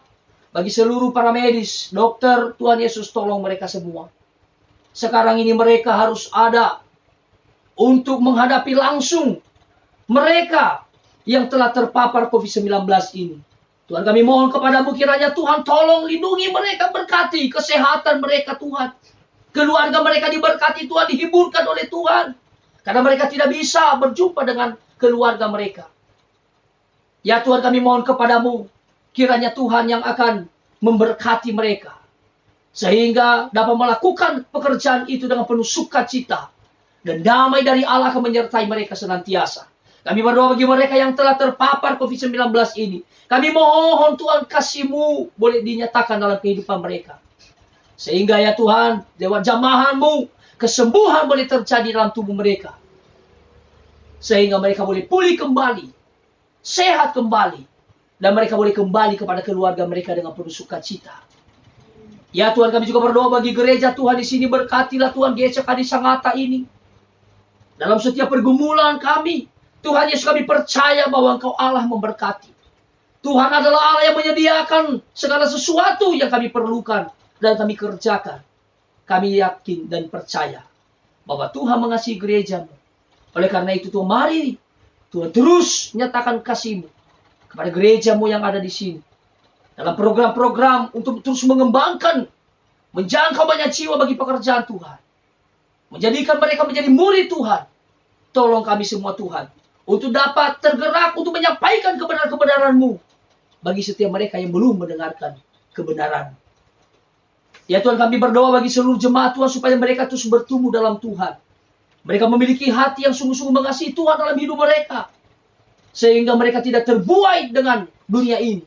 bagi seluruh para medis, dokter, Tuhan Yesus tolong mereka semua. Sekarang ini mereka harus ada untuk menghadapi langsung mereka yang telah terpapar COVID-19 ini. Tuhan, kami mohon kepadamu kiranya Tuhan tolong lindungi mereka, berkati kesehatan mereka Tuhan. Keluarga mereka diberkati Tuhan, dihiburkan oleh Tuhan. Karena mereka tidak bisa berjumpa dengan keluarga mereka. Ya Tuhan, kami mohon kepadamu, kiranya Tuhan yang akan memberkati mereka. Sehingga dapat melakukan pekerjaan itu dengan penuh sukacita. Dan damai dari Allah akan menyertai mereka senantiasa. Kami berdoa bagi mereka yang telah terpapar COVID-19 ini. Kami mohon Tuhan, kasih-Mu boleh dinyatakan dalam kehidupan mereka. Sehingga ya Tuhan, lewat jamahan-Mu, kesembuhan boleh terjadi dalam tubuh mereka. Sehingga mereka boleh pulih kembali, sehat kembali. Dan mereka boleh kembali kepada keluarga mereka dengan penuh sukacita. Ya Tuhan, kami juga berdoa bagi gereja Tuhan di sini. Berkatilah Tuhan GCK di Sangatta ini. Dalam setiap pergumulan kami, Tuhan Yesus, kami percaya bahwa Engkau Allah memberkati. Tuhan adalah Allah yang menyediakan segala sesuatu yang kami perlukan dan kami kerjakan. Kami yakin dan percaya bahwa Tuhan mengasihi gereja-Mu. Oleh karena itu Tuhan, mari Tuhan terus nyatakan kasih-Mu kepada gereja-Mu yang ada di sini. Dalam program-program untuk terus mengembangkan, menjangkau banyak jiwa bagi pekerjaan Tuhan. Menjadikan mereka menjadi murid Tuhan. Tolong kami semua Tuhan, untuk dapat tergerak untuk menyampaikan kebenaran-kebenaran-Mu bagi setiap mereka yang belum mendengarkan kebenaran. Ya Tuhan, kami berdoa bagi seluruh jemaat Tuhan supaya mereka terus bertumbuh dalam Tuhan. Mereka memiliki hati yang sungguh-sungguh mengasihi Tuhan dalam hidup mereka. Sehingga mereka tidak terbuai dengan dunia ini.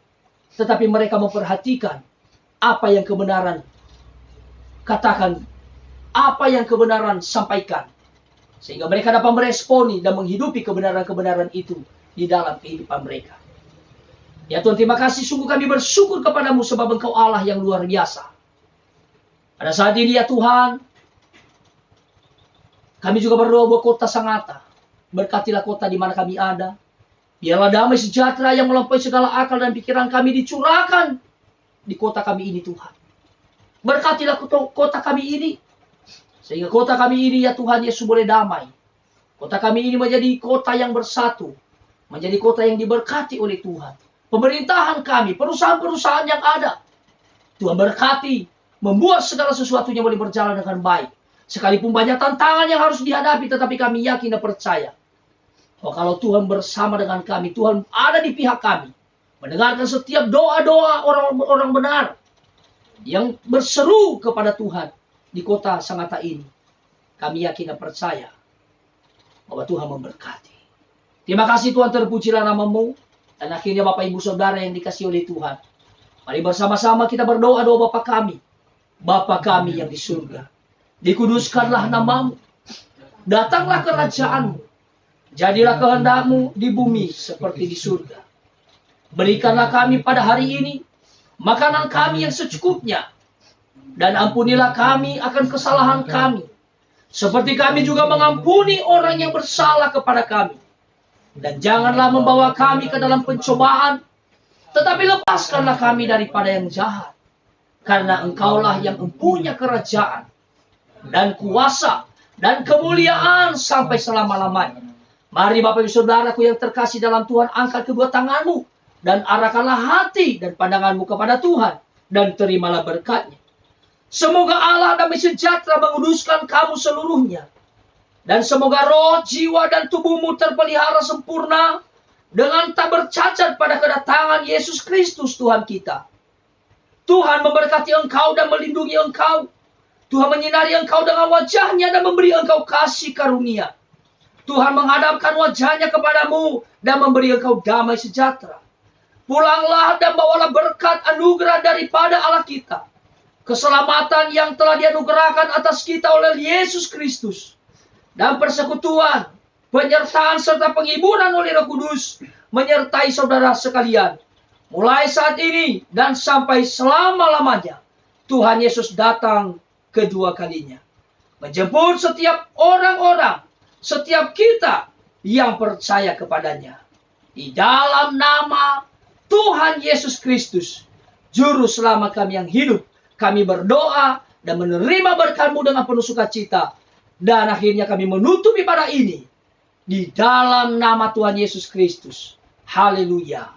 Tetapi mereka memperhatikan apa yang kebenaran katakan, apa yang kebenaran sampaikan. Sehingga mereka dapat meresponi dan menghidupi kebenaran-kebenaran itu di dalam kehidupan mereka. Ya Tuhan, terima kasih, sungguh kami bersyukur kepadamu sebab Engkau Allah yang luar biasa. Pada saat ini ya Tuhan, Kami juga berdoa buat kota Sangatta. Berkatilah kota di mana kami ada. Biarlah damai sejahtera yang melampaui segala akal dan pikiran kami dicurahkan di kota kami ini Tuhan. Berkatilah kota kami ini. Sehingga kota kami ini ya Tuhan Yesus boleh damai. Kota kami ini menjadi kota yang bersatu. Menjadi kota yang diberkati oleh Tuhan. Pemerintahan kami, perusahaan-perusahaan yang ada. Tuhan berkati, membuat segala sesuatunya boleh berjalan dengan baik. Sekalipun banyak tantangan yang harus dihadapi, tetapi kami yakin dan percaya. Oh, kalau Tuhan bersama dengan kami, Tuhan ada di pihak kami. Mendengarkan setiap doa-doa orang-orang benar. Yang berseru kepada Tuhan di kota Sangatta ini. Kami yakin dan percaya bahwa Tuhan memberkati. Terima kasih Tuhan, terpujilah nama-Mu. Dan akhirnya Bapak Ibu Saudara yang dikasihi oleh Tuhan. Mari bersama-sama kita berdoa doa Bapa kami. Bapa kami yang di surga. Dikuduskanlah nama-Mu. Datanglah kerajaan-Mu. Jadilah kehendak-Mu di bumi seperti di surga. Berikanlah kami pada hari ini makanan kami yang secukupnya. Dan ampunilah kami akan kesalahan kami. Seperti kami juga mengampuni orang yang bersalah kepada kami. Dan janganlah membawa kami ke dalam pencobaan, tetapi lepaskanlah kami daripada yang jahat. Karena Engkaulah yang mempunyai kerajaan, dan kuasa, dan kemuliaan sampai selama-lamanya. Mari Bapak Ibu Saudaraku yang terkasih dalam Tuhan, angkat kedua tanganmu, dan arahkanlah hati dan pandanganmu kepada Tuhan, dan terimalah berkatnya. Semoga Allah damai sejahtera menguduskan kamu seluruhnya. Dan semoga roh, jiwa, dan tubuhmu terpelihara sempurna dengan tak bercacat pada kedatangan Yesus Kristus Tuhan kita. Tuhan memberkati engkau dan melindungi engkau. Tuhan menyinari engkau dengan wajahnya dan memberi engkau kasih karunia. Tuhan menghadapkan wajahnya kepadamu dan memberi engkau damai sejahtera. Pulanglah dan bawalah berkat anugerah daripada Allah kita. Keselamatan yang telah dianugerahkan atas kita oleh Yesus Kristus. Dan persekutuan, penyertaan serta penghiburan oleh Roh Kudus menyertai saudara sekalian. Mulai saat ini dan sampai selama-lamanya. Tuhan Yesus datang kedua kalinya. Menjemput setiap orang-orang, setiap kita yang percaya kepadanya. Di dalam nama Tuhan Yesus Kristus, Juru Selamat kami yang hidup, kami berdoa dan menerima berkat-Mu dengan penuh sukacita. Dan akhirnya kami menutup ibadah ini di dalam nama Tuhan Yesus Kristus. Haleluya.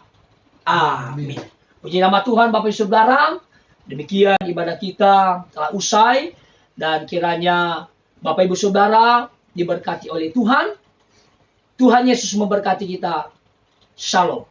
Amin. Puji nama Tuhan Bapak Ibu Saudara. Demikian ibadah kita telah usai. Dan kiranya Bapak Ibu Saudara diberkati oleh Tuhan. Tuhan Yesus memberkati kita. Shalom.